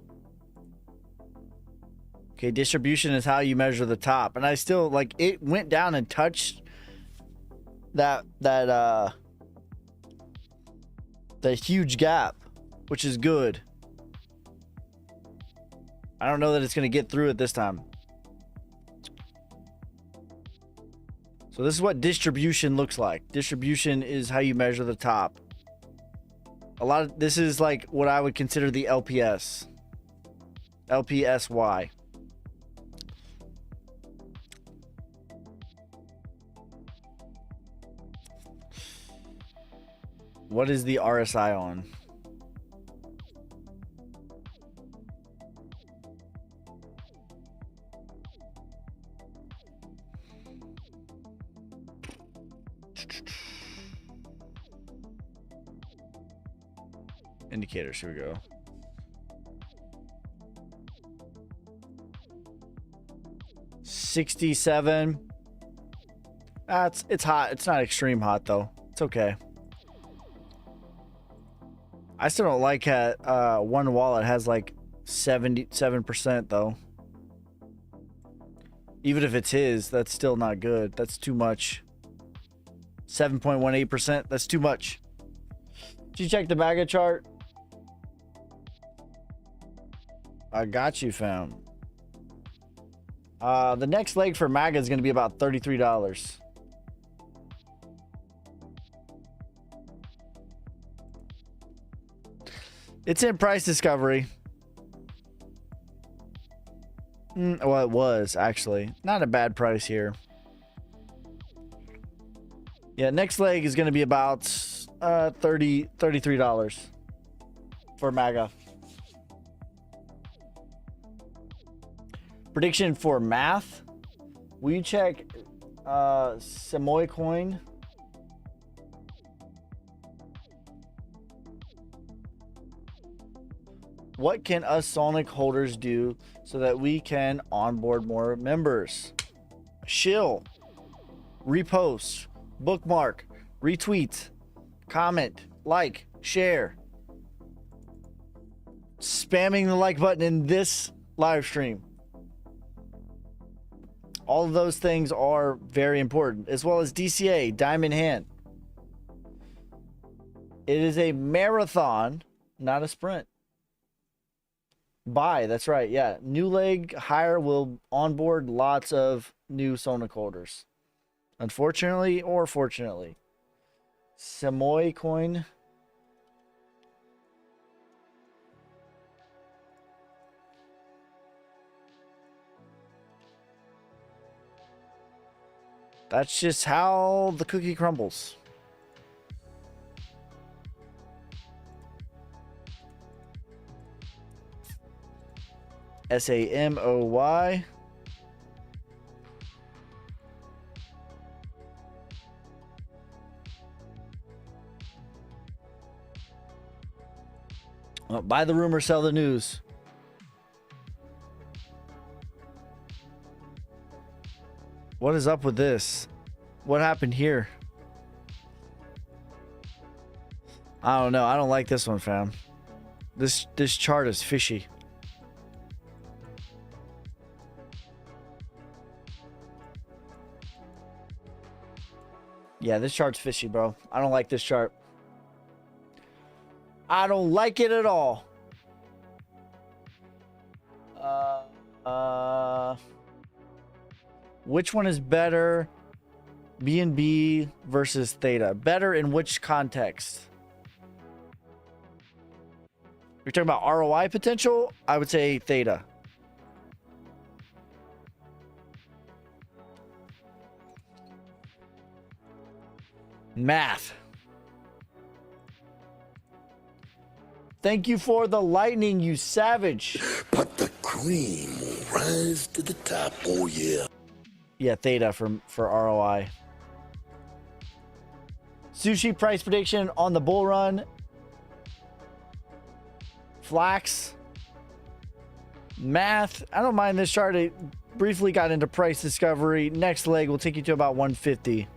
Okay, distribution is how you measure the top. And I still, like, it went down and touched that huge gap, which is good. I don't know that it's going to get through it this time. So this is what distribution looks like. Distribution is how you measure the top. This is like what I would consider the LPS. LPSY. What is the RSI on? Indicators, here we go. $67. It's hot. It's not extreme hot though. It's okay. I still don't like how one wallet has like 77% though. Even if it's his, that's still not good. That's too much. 7.18%. That's too much. Did you check the MAGA chart? I got you, fam. The next leg for MAGA is going to be about $33. It's in price discovery. Well, it was actually not a bad price here. Yeah, next leg is going to be about $33 for MAGA. Prediction for math. Will you check Semoy coin? What can us Sonic holders do so that we can onboard more members? Shill, repost, bookmark, retweet, comment, like, share. Spamming the like button in this live stream. All of those things are very important, as well as DCA, Diamond Hand. It is a marathon, not a sprint. Buy, that's right, yeah. New leg hire will onboard lots of new Sonic holders. Unfortunately or fortunately. Samoy coin. That's just how the cookie crumbles. SAMOY. Oh, buy the rumor, sell the news. What is up with this? What happened here? I don't know. I don't like this one, fam. This chart is fishy. Yeah, this chart's fishy, bro. I don't like this chart. I don't like it at all. Which one is better? BNB versus Theta. Better in which context? You're talking about ROI potential? I would say Theta. Math. Thank you for the lightning, you savage. But the cream will rise to the top, oh yeah. Yeah, Theta for ROI. Sushi price prediction on the bull run. Flax. Math. I don't mind this chart. It briefly got into price discovery. Next leg will take you to about 150.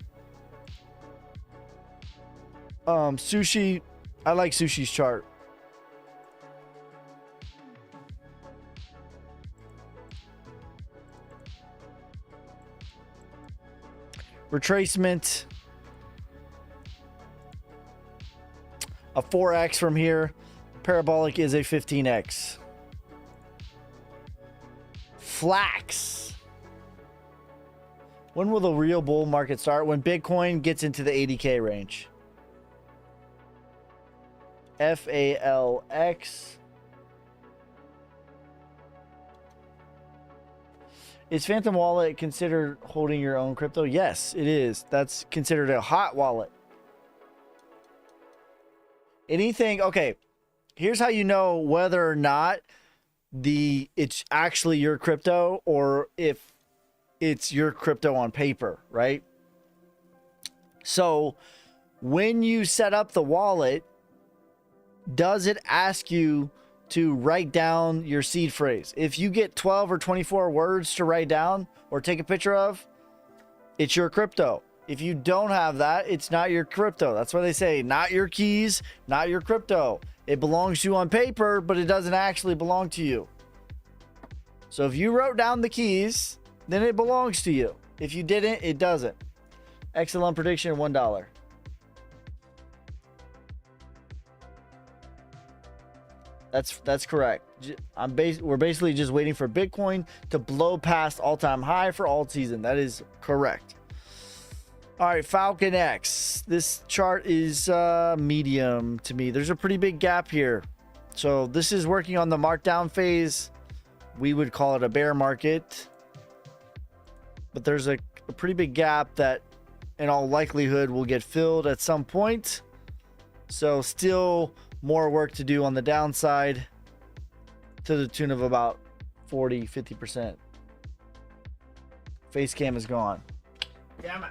Sushi. I like Sushi's chart. Retracement. A 4x from here. Parabolic is a 15x. Flax. When will the real bull market start? When Bitcoin gets into the 80K range. FALX. Is Phantom Wallet considered holding your own crypto? Yes, it is. That's considered a hot wallet. Anything, okay, here's how you know whether or not it's actually your crypto or if it's your crypto on paper, right? So when you set up the wallet, does it ask you to write down your seed phrase? If you get 12 or 24 words to write down or take a picture of, it's your crypto. If you don't have that, it's not your crypto. That's why they say not your keys, not your crypto. It belongs to you on paper, but it doesn't actually belong to you. So if you wrote down the keys, then it belongs to you. If you didn't, it doesn't. XLM prediction, $1. That's correct. We're basically just waiting for Bitcoin to blow past all-time high for alt season. That is correct. All right, Falcon X. This chart is medium to me. There's a pretty big gap here. So this is working on the markdown phase. We would call it a bear market. But there's a pretty big gap that in all likelihood will get filled at some point. So still more work to do on the downside to the tune of about 40-50%. Face cam is gone. Damn it.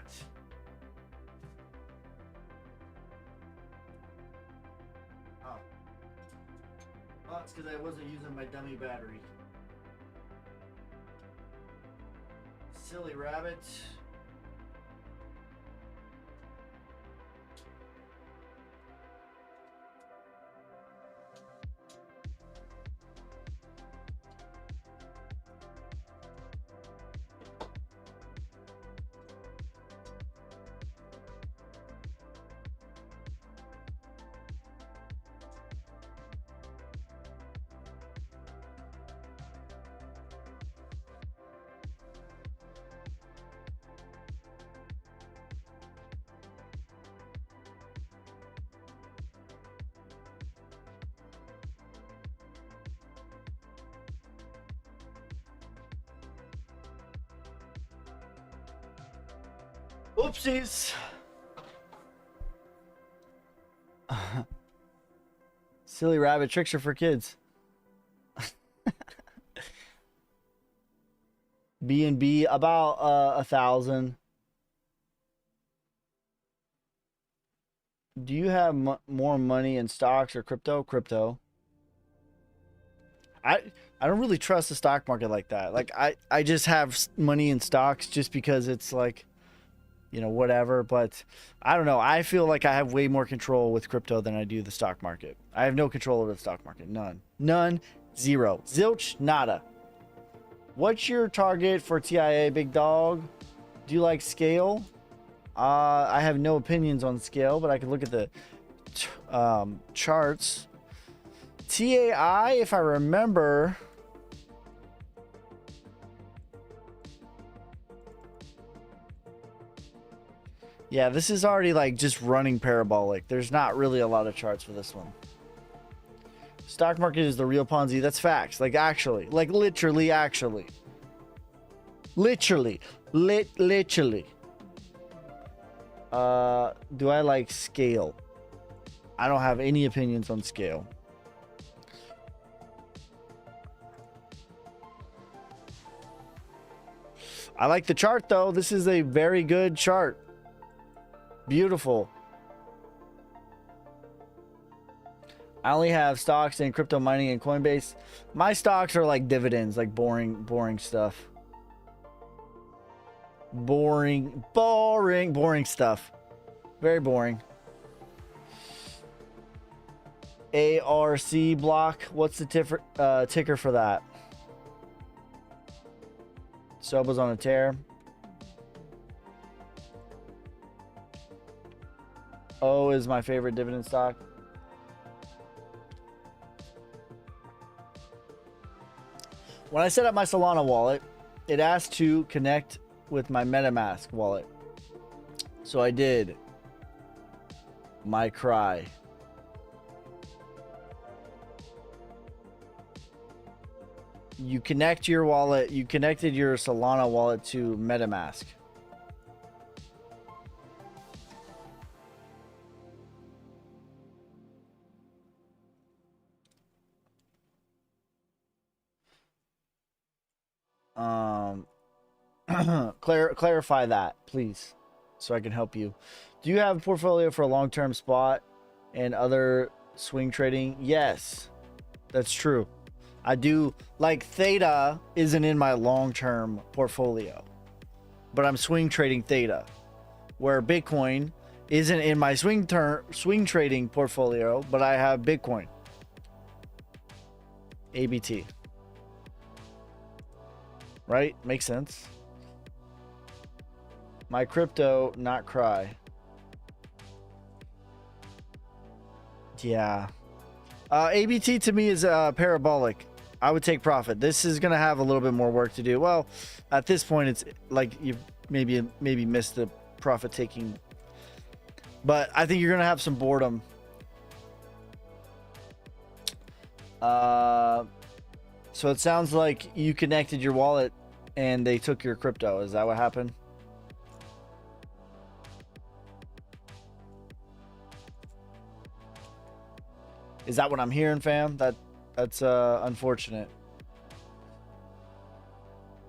Oh. Oh, it's because I wasn't using my dummy battery. Silly rabbit. Oopsies. Silly rabbit tricks are for kids. B&B about 1,000. Do you have more money in stocks or crypto? Crypto. I don't really trust the stock market like that. Like I just have money in stocks just because it's like, you know, whatever. But I don't know. I feel like I have way more control with crypto than I do the stock market. I have no control over the stock market. None. Zero. Zilch. Nada. What's your target for TIA, big dog? Do you like scale? I have no opinions on scale, but I can look at the charts. TAI, if I remember, yeah, this is already like just running parabolic. There's not really a lot of charts for this one. Stock market is the real Ponzi. That's facts. Like actually, like literally, actually. Literally. Do I like scale? I don't have any opinions on scale. I like the chart though. This is a very good chart. Beautiful. I only have stocks in crypto mining and Coinbase. My stocks are like dividends, like boring stuff. Boring stuff. Very boring. ARC block. What's the ticker for that? Sub was on a tear. O is my favorite dividend stock. When I set up my Solana wallet, it asked to connect with my MetaMask wallet. So I did. My cry. You connect your wallet, you connected your Solana wallet to MetaMask. Clarify that, please, so I can help you. Do you have a portfolio for a long-term spot and other swing trading? Yes, that's true. I do. Like Theta isn't in my long-term portfolio, but I'm swing trading Theta, where Bitcoin isn't in my swing trading portfolio, but I have Bitcoin. ABT. Right? Makes sense. My crypto, not cry. Yeah. ABT to me is parabolic. I would take profit. This is going to have a little bit more work to do. Well, at this point, it's like you've maybe missed the profit taking. But I think you're going to have some boredom. So it sounds like you connected your wallet and they took your crypto. Is that what happened? Is that what I'm hearing, fam? That's unfortunate.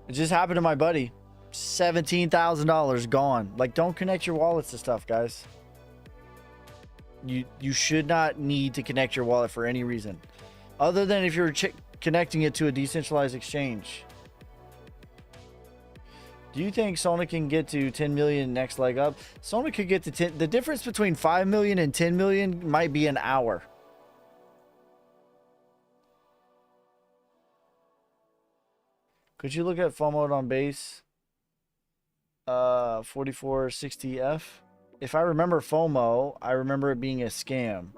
It just happened to my buddy. $17,000 gone. Like, don't connect your wallets to stuff, guys. You should not need to connect your wallet for any reason. Other than if you're connecting it to a decentralized exchange. Do you think Solana can get to 10 million next leg up? Solana could get to 10. The difference between 5 million and 10 million might be an hour. Could you look at FOMO on base? 4460F. If I remember FOMO, I remember it being a scam.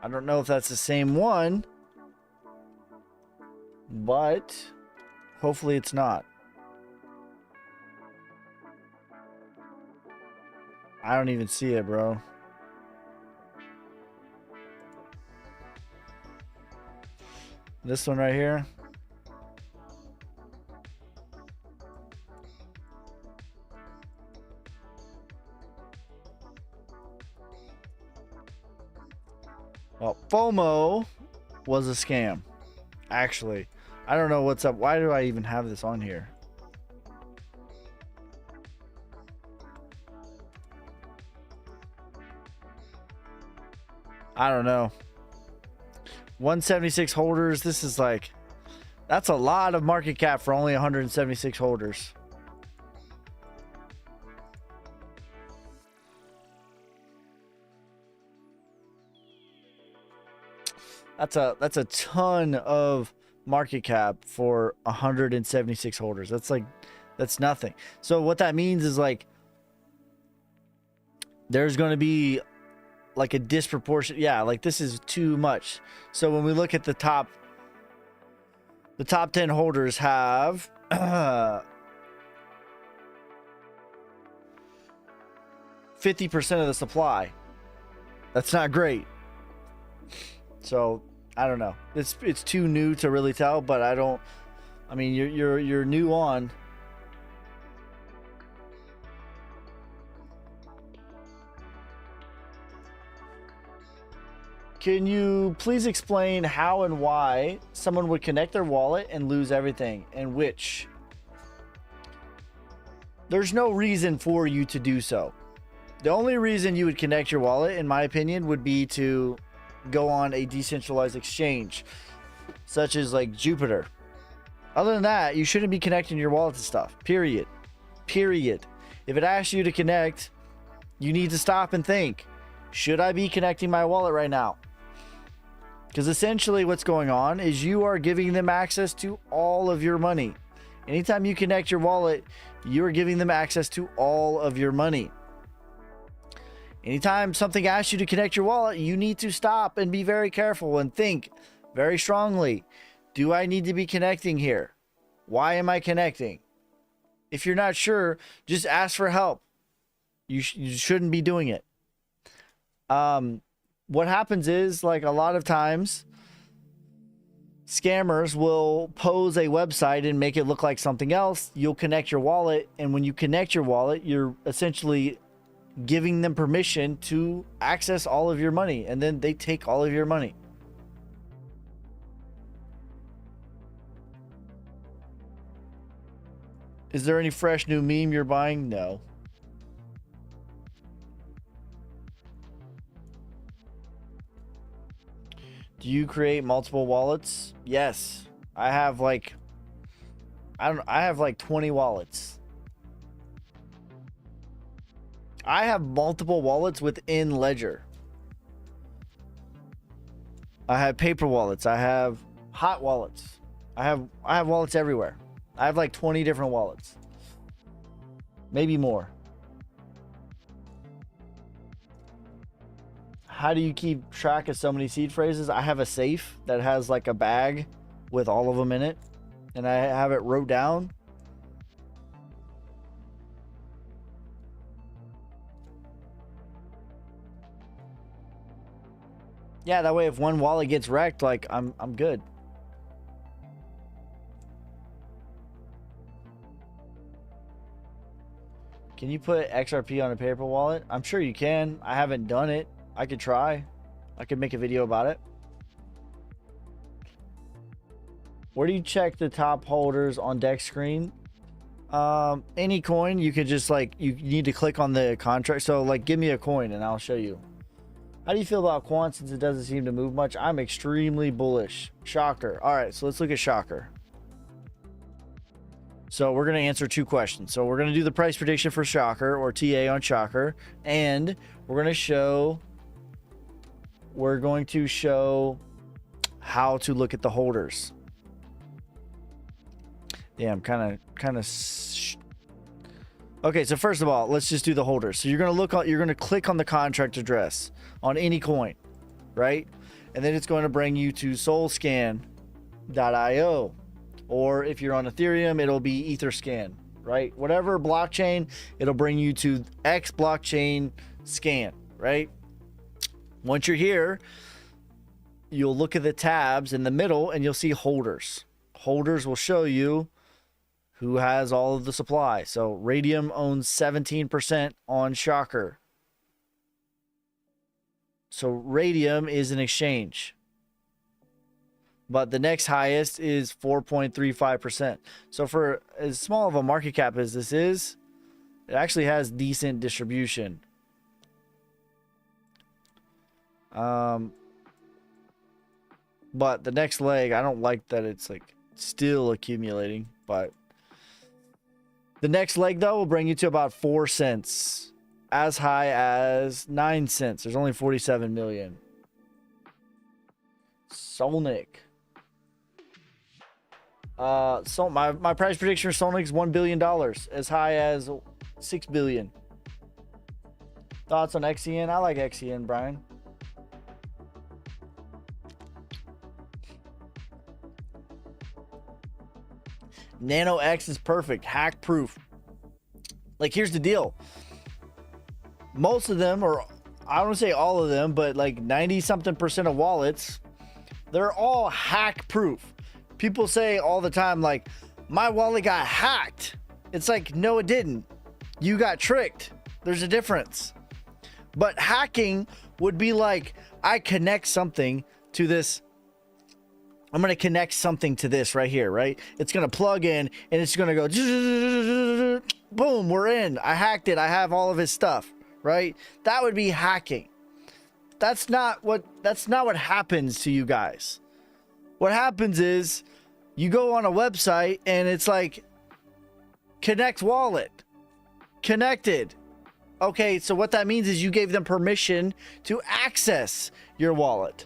I don't know if that's the same one, but hopefully it's not. I don't even see it, bro. This one right here. Well, FOMO was a scam. Actually, I don't know what's up. Why do I even have this on here? I don't know. 176 holders. This is like, that's a lot of market cap for only 176 holders. That's a ton of market cap for 176 holders. That's nothing. So what that means is like there's going to be like a disproportionate, yeah, like this is too much. So when we look at the top 10 holders have 50% of the supply. That's not great. So I don't know. It's too new to really tell, but I mean you're new on. Can you please explain how and why someone would connect their wallet and lose everything, and which? There's no reason for you to do so. The only reason you would connect your wallet, in my opinion, would be to go on a decentralized exchange, such as like Jupiter. Other than that, you shouldn't be connecting your wallet to stuff. Period. If it asks you to connect, you need to stop and think, should I be connecting my wallet right now? Because essentially what's going on is you are giving them access to all of your money. Anytime you connect your wallet, you're giving them access to all of your money. Anytime something asks you to connect your wallet, you need to stop and be very careful and think very strongly. Do I need to be connecting here? Why am I connecting? If you're not sure, just ask for help. You shouldn't be doing it. What happens is, like, a lot of times scammers will pose a website and make it look like something else. You'll connect your wallet, and when you connect your wallet, you're essentially giving them permission to access all of your money, and then they take all of your money. Is there any fresh new meme you're buying? No. Do you create multiple wallets? Yes. I have like 20 wallets. I have multiple wallets within Ledger. I have paper wallets. I have hot wallets. I have wallets everywhere. I have like 20 different wallets. Maybe more. How do you keep track of so many seed phrases? I have a safe that has like a bag with all of them in it, and I have it wrote down. Yeah, that way if one wallet gets wrecked, like I'm good. Can you put XRP on a paper wallet? I'm sure you can. I haven't done it. I could try. I could make a video about it. Where do you check the top holders on deck screen? Any coin, you could just like, you need to click on the contract. So like, give me a coin and I'll show you How do you feel about Quant since it doesn't seem to move much? I'm extremely bullish. Shocker. All right, so let's look at Shocker. So we're going to answer 2 questions. So we're going to do the price prediction for Shocker, or TA on Shocker, and we're going to show how to look at the holders. Yeah, I'm kind of okay, so first of all, let's just do the holders. So you're going to click on the contract address on any coin, right? And then it's going to bring you to solscan.io. Or if you're on Ethereum, it'll be Etherscan, right? Whatever blockchain, it'll bring you to X blockchain scan, right? Once you're here, you'll look at the tabs in the middle and you'll see holders. Holders will show you who has all of the supply. So Radium owns 17% on Shocker. So Radium is an exchange. But the next highest is 4.35%. So for as small of a market cap as this is, it actually has decent distribution. But the next leg, I don't like that it's like still accumulating, but the next leg though will bring you to about 4 cents, as high as 9 cents. There's only 47 million. Solnic. So my price prediction for Solnic is $1 billion, as high as 6 billion. Thoughts on XEN? I like XEN, Brian. Nano X is perfect, hack proof. Like, here's the deal. Most of them, or I don't say all of them, but like 90-something% of wallets, they're all hack proof. People say all the time, like, my wallet got hacked. It's like, no, it didn't. You got tricked. There's a difference. But hacking would be like, I connect something to this. I'm going to connect something to this right here, right? It's going to plug in and it's going to go, boom, we're in. I hacked it. I have all of his stuff, right? That would be hacking. That's not what happens to you guys. What happens is you go on a website and it's like, connect wallet, connected. Okay, so what that means is you gave them permission to access your wallet.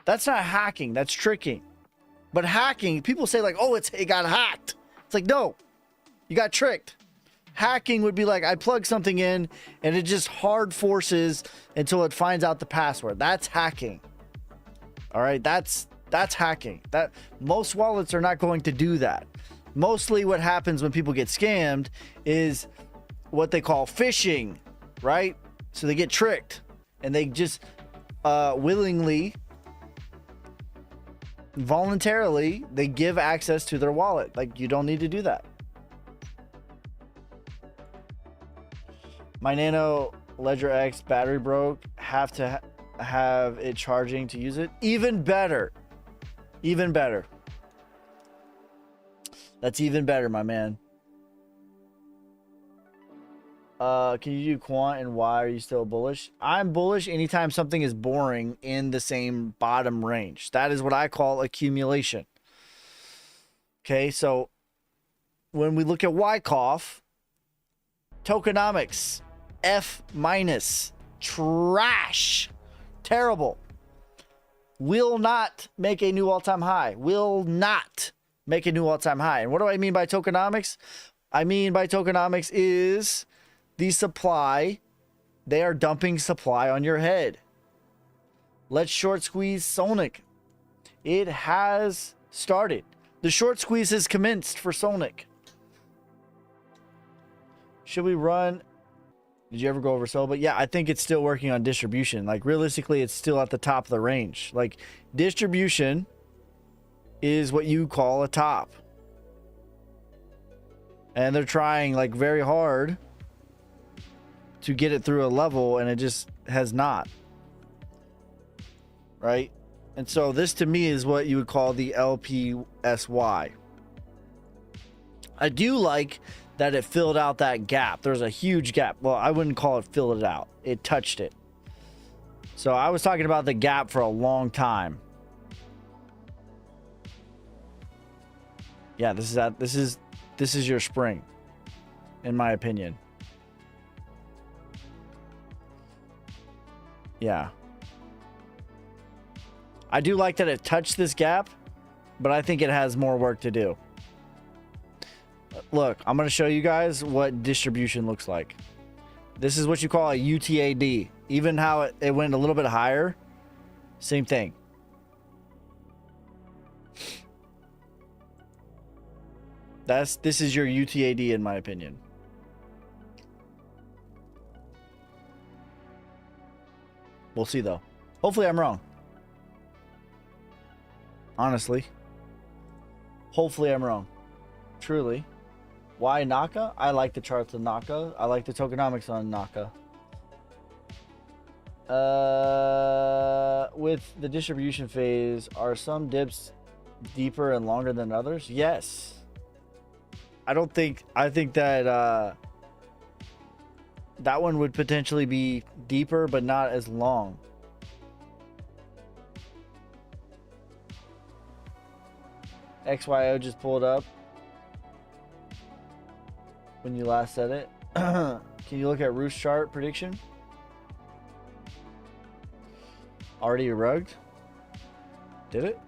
That's not hacking, that's tricking. But hacking, people say like, oh, it got hacked. It's like, no, you got tricked. Hacking would be like, I plug something in and it just hard forces until it finds out the password. That's hacking. All right, that's hacking. That most wallets are not going to do that. Mostly what happens when people get scammed is what they call phishing, right? So they get tricked and they just willingly, voluntarily, they give access to their wallet. Like, you don't need to do that. My Nano Ledger X battery broke. Have to have it charging to use it. Even better. Even better. That's even better, my man. Can you do quant, and why are you still bullish? I'm bullish anytime something is boring in the same bottom range. That is what I call accumulation. Okay, so when we look at Wyckoff, tokenomics, F-, trash, terrible. Will not make a new all-time high. Will not make a new all-time high. And what do I mean by tokenomics? I mean by tokenomics is the supply. They are dumping supply on your head. Let's short squeeze Solnic. It has started. The short squeeze has commenced for Solnic. Should we run? Did you ever go over Sol? But yeah, I think it's still working on distribution. Like, realistically, it's still at the top of the range. Like, distribution is what you call a top. And they're trying like very hard to get it through a level, and it just has not. Right? And so this to me is what you would call the LPSY. I do like that it filled out that gap. There's a huge gap. Well, I wouldn't call it filled it out. It touched it. So I was talking about the gap for a long time. Yeah, this is your spring, in my opinion. Yeah. I do like that it touched this gap, but I think it has more work to do. Look, I'm going to show you guys what distribution looks like. This is what you call a UTAD. Even how it went a little bit higher, same thing. This is your UTAD in my opinion. We'll see though. Hopefully I'm wrong. Honestly. Hopefully I'm wrong. Truly. Why Naka? I like the charts on Naka. I like the tokenomics on Naka. With the distribution phase, are some dips deeper and longer than others? Yes. I think that that one would potentially be deeper but not as long. XYO just pulled up when you last said it. Can you look at Roost chart prediction? Already rugged? Did it?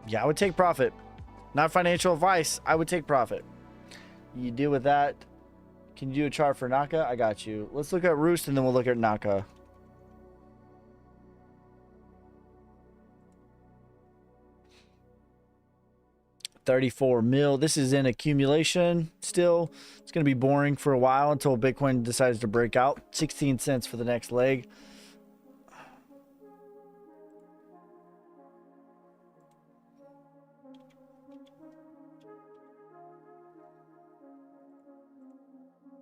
Yeah, I would take profit. Not financial advice. I would take profit. You deal with that. Can you do a chart for Naka? I got you. Let's look at Roost and then we'll look at Naka. $34 mil. This is in accumulation still. It's going to be boring for a while until Bitcoin decides to break out. 16 cents for the next leg.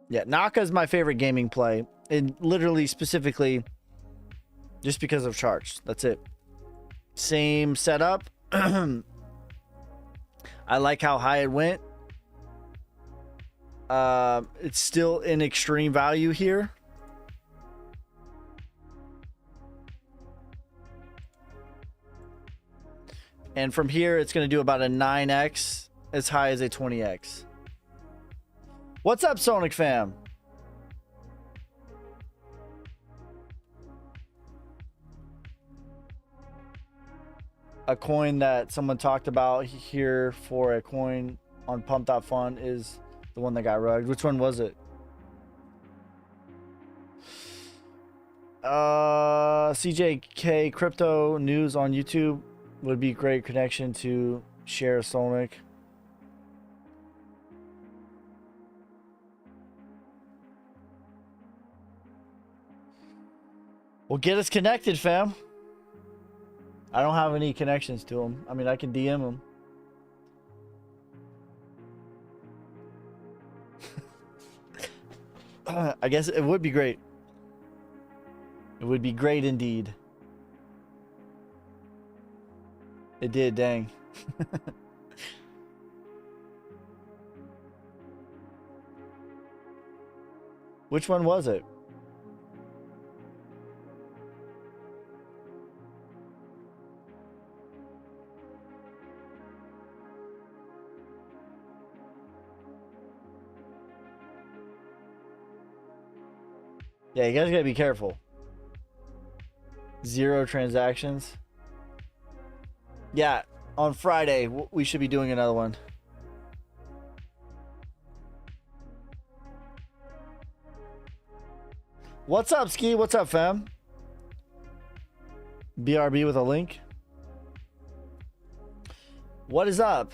Yeah, Naka is my favorite gaming play. And literally, specifically, just because of charts. That's it. Same setup. I like how high it went. It's still in extreme value here. And from here, it's going to do about a 9x as high as a 20x. What's up, Sonic fam? A coin that someone talked about here for a coin on Pump.Fun is the one that got rugged. Which one was it? CJK Crypto News on YouTube would be great connection to share Sonic. Well, get us connected, fam. I don't have any connections to him. I mean, I can DM him. I guess it would be great. It would be great indeed. It did, dang. Which one was it? Yeah, you guys gotta be careful. 0 transactions. Yeah, on Friday, we should be doing another one. What's up, Ski? What's up, fam? BRB with a link. What is up?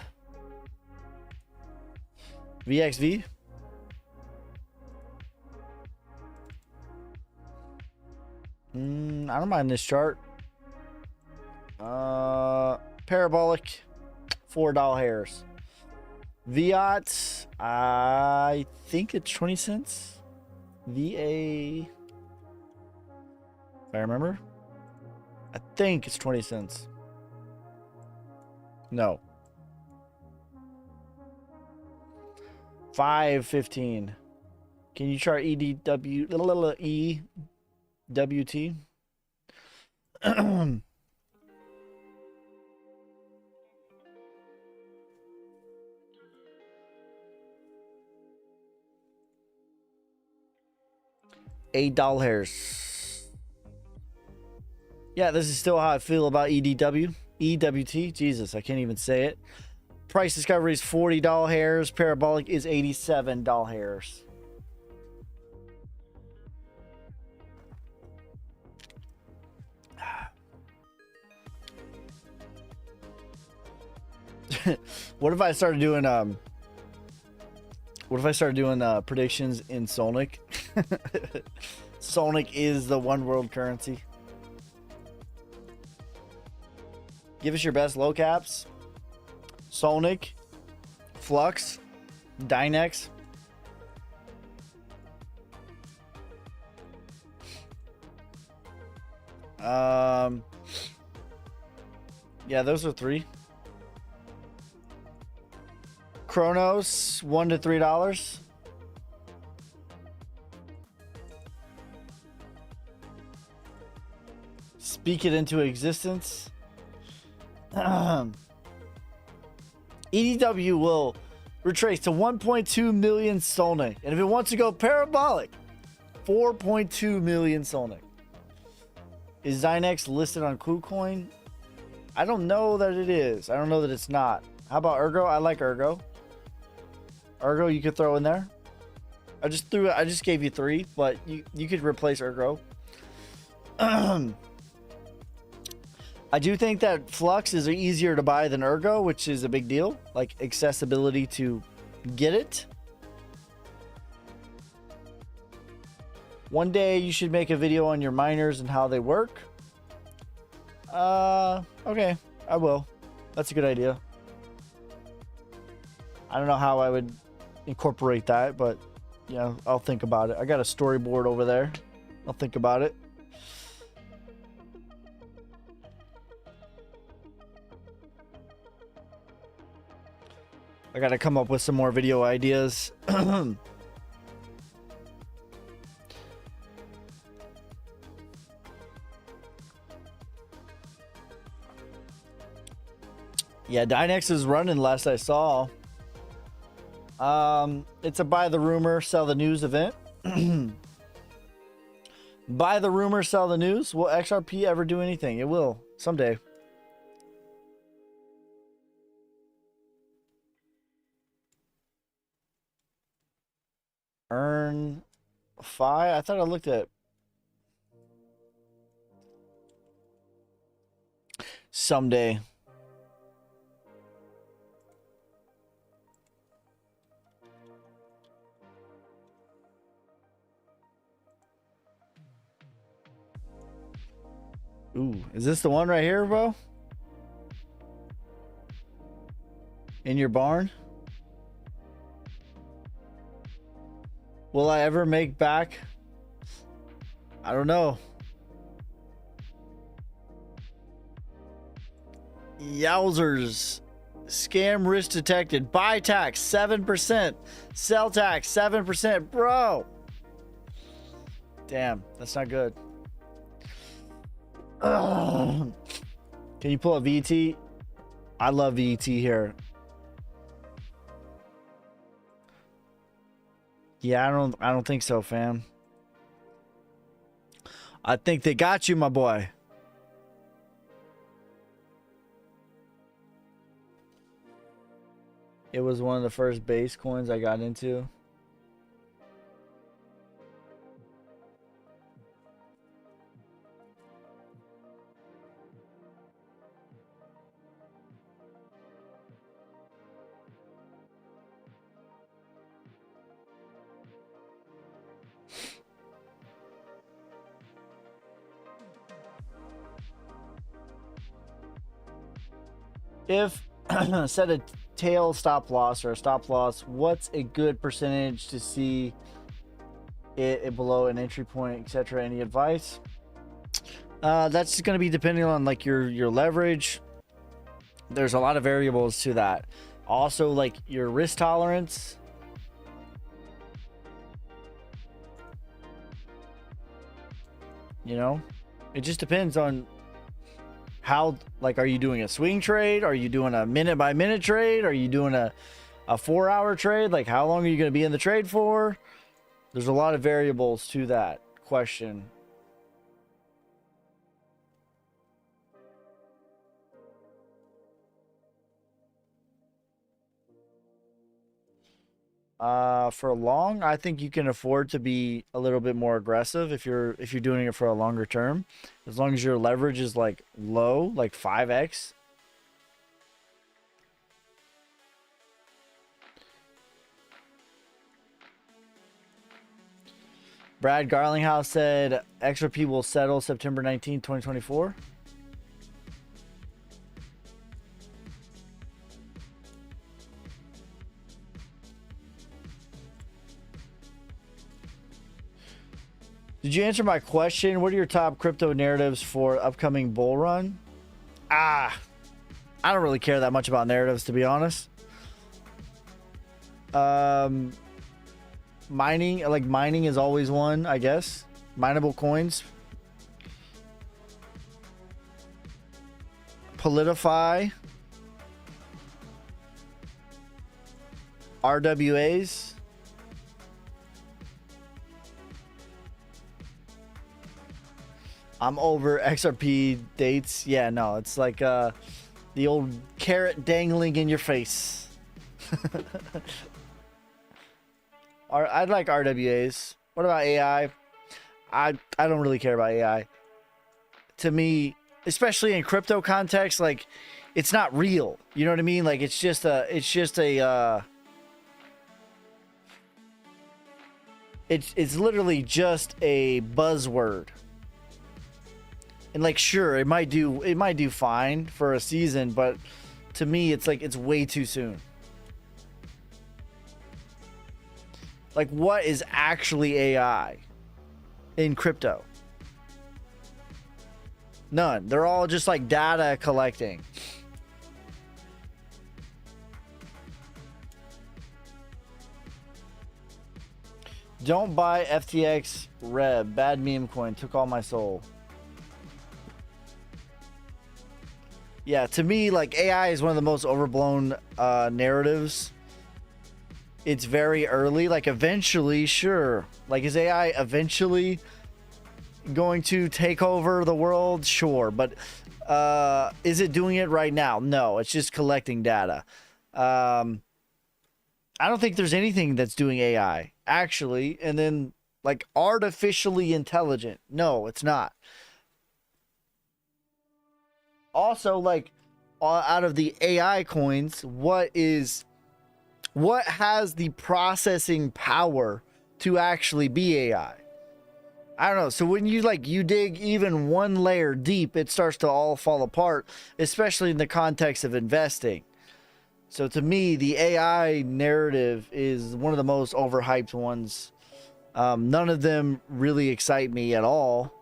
VXV? I don't mind this chart. Parabolic, $4 hairs. Viat, I think it's 20 cents. VA, if I remember, I think it's 20 cents. No. 515. Can you chart EWT? $8 hairs. Yeah, this is still how I feel about EWT. Jesus, I can't even say it. Price discovery is $40 hairs. Parabolic is $87 hairs. What if I started doing predictions in Solnic? Solnic is the one world currency. Give us your best low caps. Solnic, Flux, Dynex. Yeah, those are three. Chronos, $1 to $3. Speak it into existence. EDW will retrace to 1.2 million Solnic. And if it wants to go parabolic, 4.2 million Solnic. Is Dynex listed on KuCoin? I don't know that it is. I don't know that it's not. How about Ergo? I like Ergo. Ergo you could throw in there. I just gave you three, but you could replace Ergo. I do think that Flux is easier to buy than Ergo, which is a big deal. Like accessibility to get it. One day you should make a video on your miners and how they work. Okay, I will. That's a good idea. I don't know how I would incorporate that, but yeah, I'll think about it. I got a storyboard over there. I'll think about it. I got to come up with some more video ideas. Yeah, Dynex is running last I saw. It's a buy the rumor, sell the news event. Buy the rumor, sell the news. Will XRP ever do anything? It will someday. Earn 5. I thought I looked at someday. Ooh, is this the one right here, bro? In your barn? Will I ever make back? I don't know. Yowzers. Scam risk detected. Buy tax 7%. Sell tax 7%. Bro. Damn, that's not good. Can you pull a VT? I love VT here. Yeah, I don't think so, fam. I think they got you, my boy. It was one of the first base coins I got into. If set a tail stop loss or a stop loss, what's a good percentage to see it below an entry point, etc.? Any advice? That's going to be depending on like your leverage. There's a lot of variables to that. Also, like your risk tolerance. You know, it just depends on how, like, are you doing a swing trade? Are you doing a minute by minute trade? Are you doing a 4-hour trade? Like, how long are you going to be in the trade for? There's a lot of variables to that question. For long, I think you can afford to be a little bit more aggressive if you're doing it for a longer term, as long as your leverage is like low, like 5x. Brad Garlinghouse said XRP will settle September 19, 2024. Did you answer my question? What are your top crypto narratives for upcoming bull run? I don't really care that much about narratives, to be honest. Mining is always one, I guess. Mineable coins. Politify. RWAs. I'm over XRP dates. Yeah, no, it's like the old carrot dangling in your face. I'd like RWAs. What about AI? I don't really care about AI. To me, especially in crypto context, like, it's not real. You know what I mean? Like, it's just a it's literally just a buzzword. And, like, sure, it might do fine for a season, but to me, it's like, it's way too soon. Like, what is actually AI in crypto? None. They're all just like data collecting. Don't buy FTX Reb. Bad meme coin. Took all my soul. Yeah, to me, like, AI is one of the most overblown narratives. It's very early. Like, eventually, sure. Like, is AI eventually going to take over the world? Sure. But is it doing it right now? No, it's just collecting data. I don't think there's anything that's doing AI, actually. And then, like, artificially intelligent. No, it's not. Also, like, out of the AI coins, what has the processing power to actually be AI? I don't know. So when you dig even one layer deep, it starts to all fall apart, especially in the context of investing. So to me, the AI narrative is one of the most overhyped ones. None of them really excite me at all.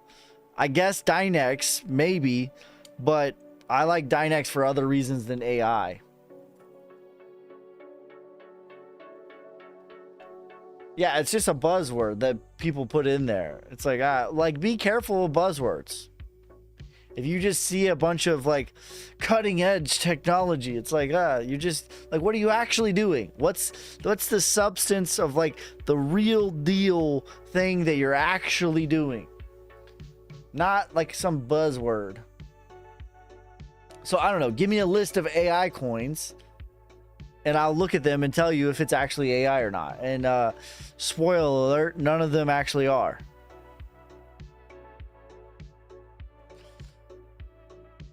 I guess Dynex, maybe, but I like Dynex for other reasons than AI. Yeah, it's just a buzzword that people put in there. It's like, be careful with buzzwords. If you just see a bunch of, like, cutting edge technology, it's like, you're just like, what are you actually doing? What's the substance of, like, the real deal thing that you're actually doing? Not like some buzzword. So I don't know. Give me a list of AI coins, and I'll look at them and tell you if it's actually AI or not. And spoiler alert, none of them actually are.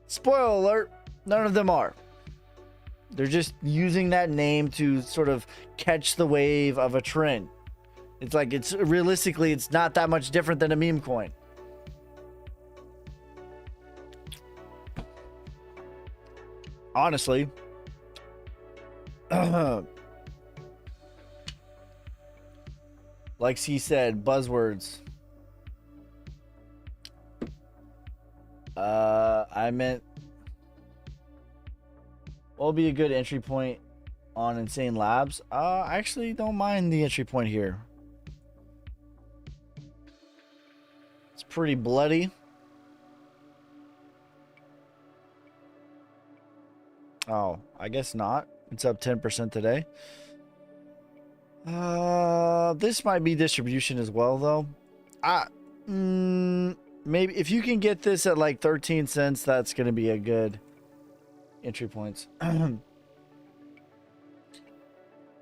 Spoiler alert, none of them are. They're just using that name to sort of catch the wave of a trend. It's like, realistically, it's not that much different than a meme coin. Honestly. Like he said, buzzwords. I meant, what would be a good entry point on Insane Labs? I actually don't mind the entry point here. It's pretty bloody. Oh, I guess not. It's up 10% today. This might be distribution as well, though. Maybe if you can get this at like 13 cents, that's going to be a good entry points.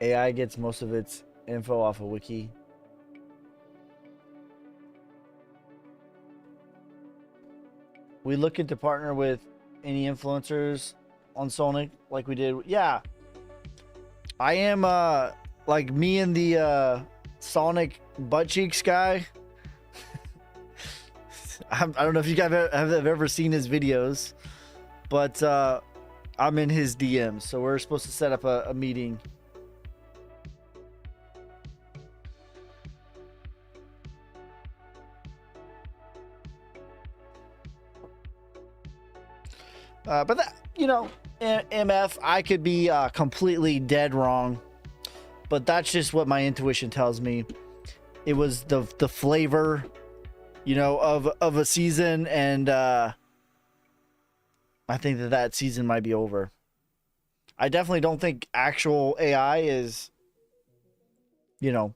AI gets most of its info off of Wiki. We looking to partner with any influencers on Sonic like we did. Yeah. I am like me and the Sonic butt cheeks guy. I don't know if you guys have ever seen his videos, but I'm in his DMs, so we're supposed to set up a meeting. But that, you know, MF, I could be completely dead wrong, but that's just what my intuition tells me. It was the flavor, you know, of a season, and I think that season might be over. I definitely don't think actual AI is, you know,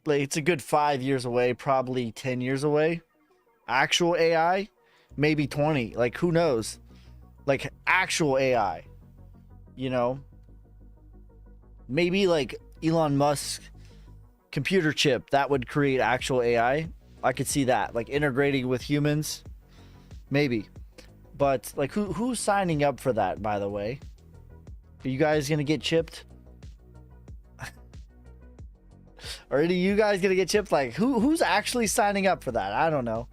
like it's a good 5 years away, probably 10 years away. Actual AI, maybe 20. Like, who knows? Like, actual AI, you know? Maybe like Elon Musk computer chip that would create actual AI. I could see that, like integrating with humans, maybe. But like, who's signing up for that, by the way? Are you guys gonna get chipped? Or are you guys gonna get chipped? Like, who's actually signing up for that? I don't know.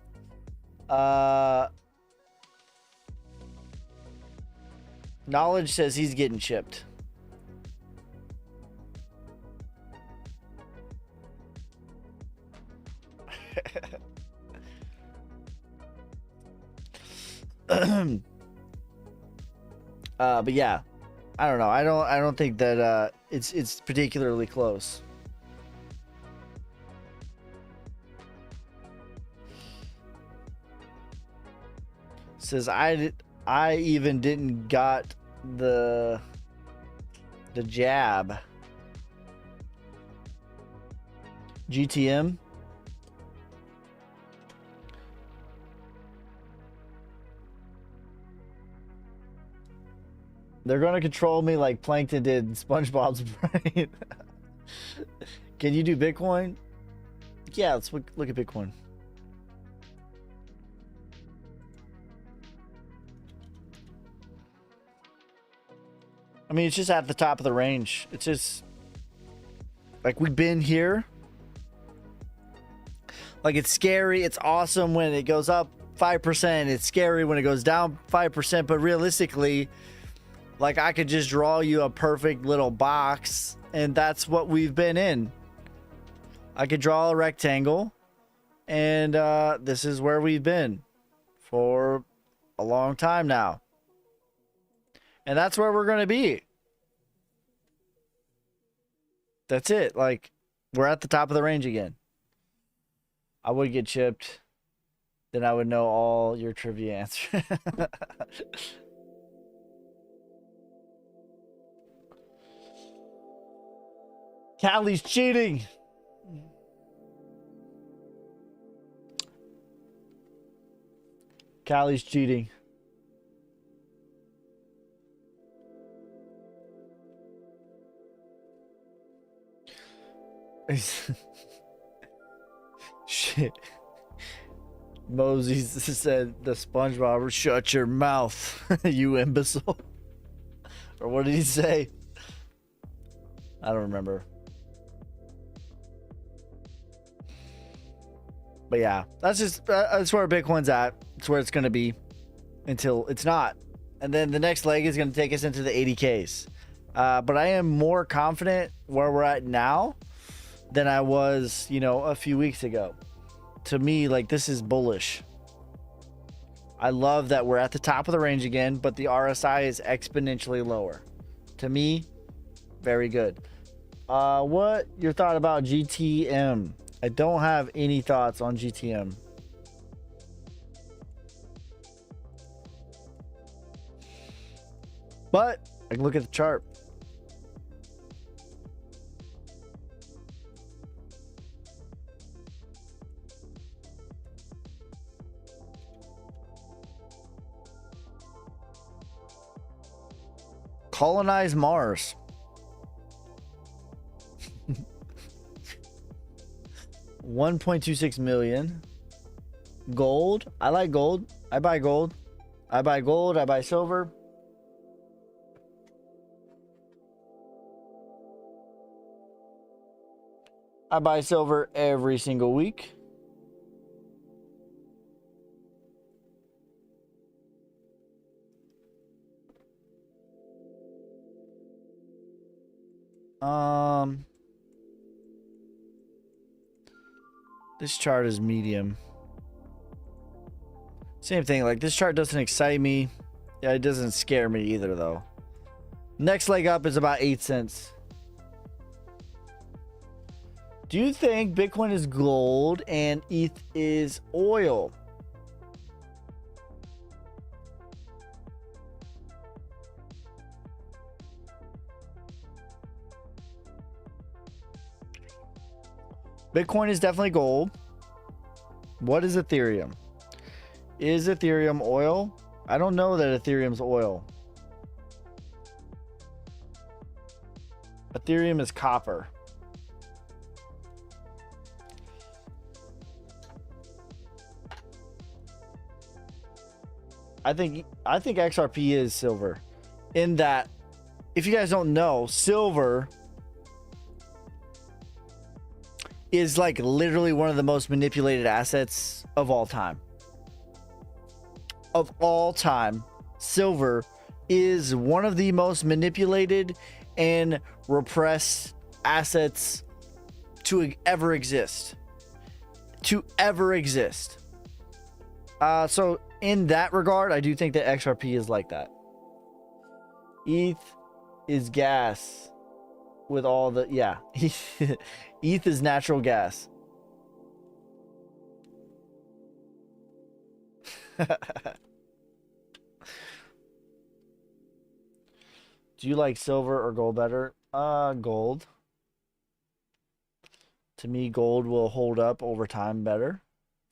Knowledge says he's getting chipped. But yeah, I don't know. I don't think that it's particularly close. Says I even didn't got the jab. GTM. They're going to control me like Plankton did in SpongeBob's brain. Can you do Bitcoin? Yeah, let's look at Bitcoin. I mean, it's just at the top of the range. It's just like we've been here. Like, it's scary. It's awesome when it goes up 5%. It's scary when it goes down 5%. But realistically, like, I could just draw you a perfect little box, and that's what we've been in. I could draw a rectangle, and this is where we've been for a long time now. And that's where we're going to be. That's it. Like, we're at the top of the range again. I would get chipped. Then I would know all your trivia answers. Callie's cheating. Callie's cheating. Shit. Mosey said the SpongeBob, shut your mouth, you imbecile. Or what did he say? I don't remember. But yeah, that's where Bitcoin's at. It's where it's going to be until it's not. And then the next leg is going to take us into the 80Ks. But I am more confident where we're at now than I was, you know, a few weeks ago. To me, like, this is bullish. I love that we're at the top of the range again, but the RSI is exponentially lower. To me, very good. What your thought about GTM? I don't have any thoughts on GTM. But I can look at the chart. Colonize Mars. $1.26 million. Gold. I like gold. I buy gold. I buy gold. I buy silver. I buy silver every single week. This chart is medium. Same thing, like this chart doesn't excite me. Yeah, it doesn't scare me either though. Next leg up is about 8 cents. Do you think Bitcoin is gold and ETH is oil? Bitcoin is definitely gold. What is Ethereum? Is Ethereum oil? I don't know that Ethereum's oil. Ethereum is copper. I think XRP is silver. In that, if you guys don't know, silver is like literally one of the most manipulated assets of all time. Of all time, silver is one of the most manipulated and repressed assets to ever exist. So in that regard, I do think that XRP is like that. ETH is gas with all the, yeah. ETH is natural gas. Do you like silver or gold better? Gold. To me, gold will hold up over time better.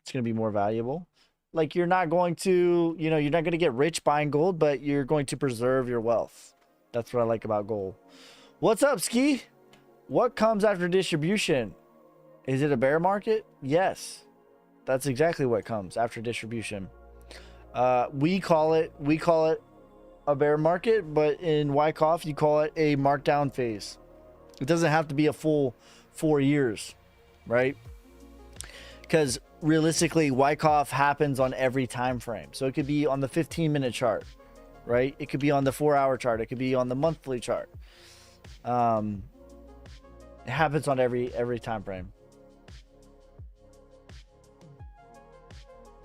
It's going to be more valuable. Like you're not going to, you're not going to get rich buying gold, but you're going to preserve your wealth. That's what I like about gold. What's up, Ski? What comes after distribution? Is it a bear market? Yes. That's exactly what comes after distribution. We call it a bear market, but in Wyckoff, you call it a markdown phase. It doesn't have to be a full 4 years, right? Because realistically, Wyckoff happens on every time frame. So it could be on the 15-minute chart, right? It could be on the 4-hour chart. It could be on the monthly chart. It happens on every time frame.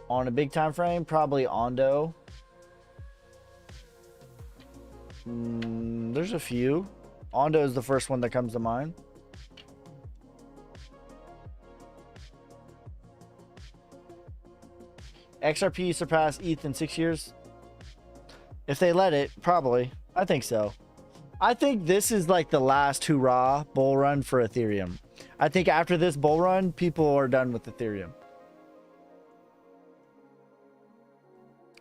On a big time frame, probably Ondo. There's a few. Ondo is the first one that comes to mind. XRP surpassed ETH in 6 years. If they let it, probably. I think so. I think this is like the last hurrah bull run for Ethereum. I think after this bull run, people are done with Ethereum.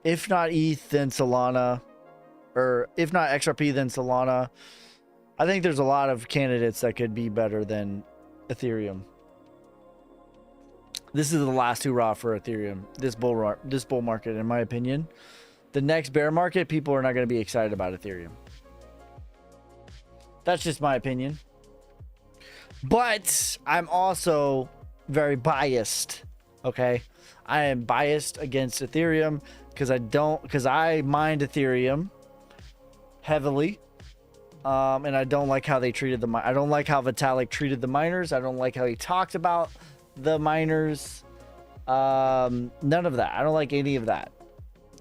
If not ETH, then Solana. Or if not XRP, then Solana. I think there's a lot of candidates that could be better than Ethereum. This is the last hurrah for Ethereum. This bull market, in my opinion. The next bear market, people are not going to be excited about Ethereum. That's just my opinion. But I'm also very biased. Okay, I am biased against Ethereum because I mined Ethereum heavily. And I don't like how they treated I don't like how Vitalik treated the miners. I don't like how he talked about the miners. None of that. I don't like any of that.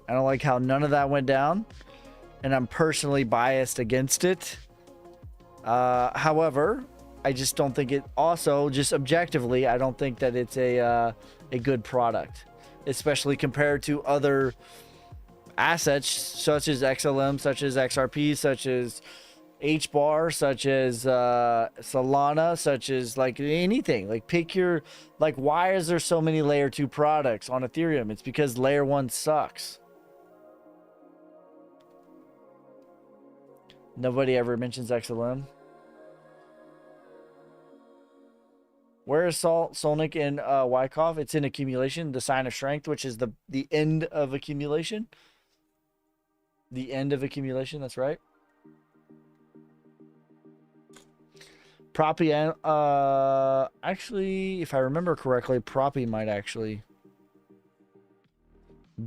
I don't like how none of that went down. And I'm personally biased against it. However, I just don't think it. Also, just objectively, I don't think that it's a good product, especially compared to other assets such as XLM, such as XRP, such as HBAR, such as Solana, such as like anything. Like pick your, like, why is there so many layer 2 products on Ethereum? It's because layer 1 sucks. Nobody ever mentions XLM. Where is Solnic in Wyckoff? It's in accumulation, the sign of strength, which is the end of accumulation. The end of accumulation, that's right. Proppy, actually, if I remember correctly, Proppy might actually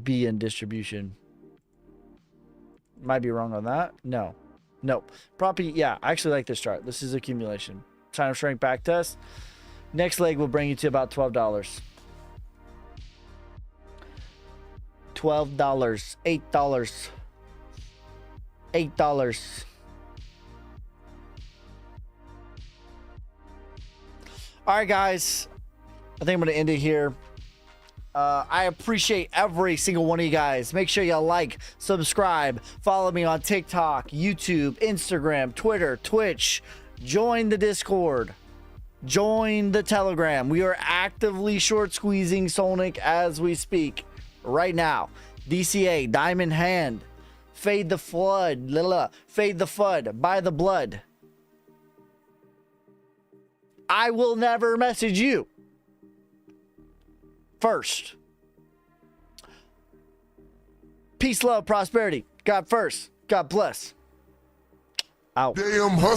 be in distribution. Might be wrong on that. No. Nope. Proppy, yeah, I actually like this chart. This is accumulation. Sign of strength back test. Next leg will bring you to about $12. $12. $8. $8. All right, guys. I think I'm going to end it here. I appreciate every single one of you guys. Make sure you like, subscribe, follow me on TikTok, YouTube, Instagram, Twitter, Twitch. Join the Discord. Join the Telegram. We are actively short squeezing Solnic as we speak right now. DCA, Diamond Hand, Fade the Flood, Fade the FUD, Buy the Blood. I will never message you first. Peace, love, prosperity. God first. God bless. Out. Damn hustle.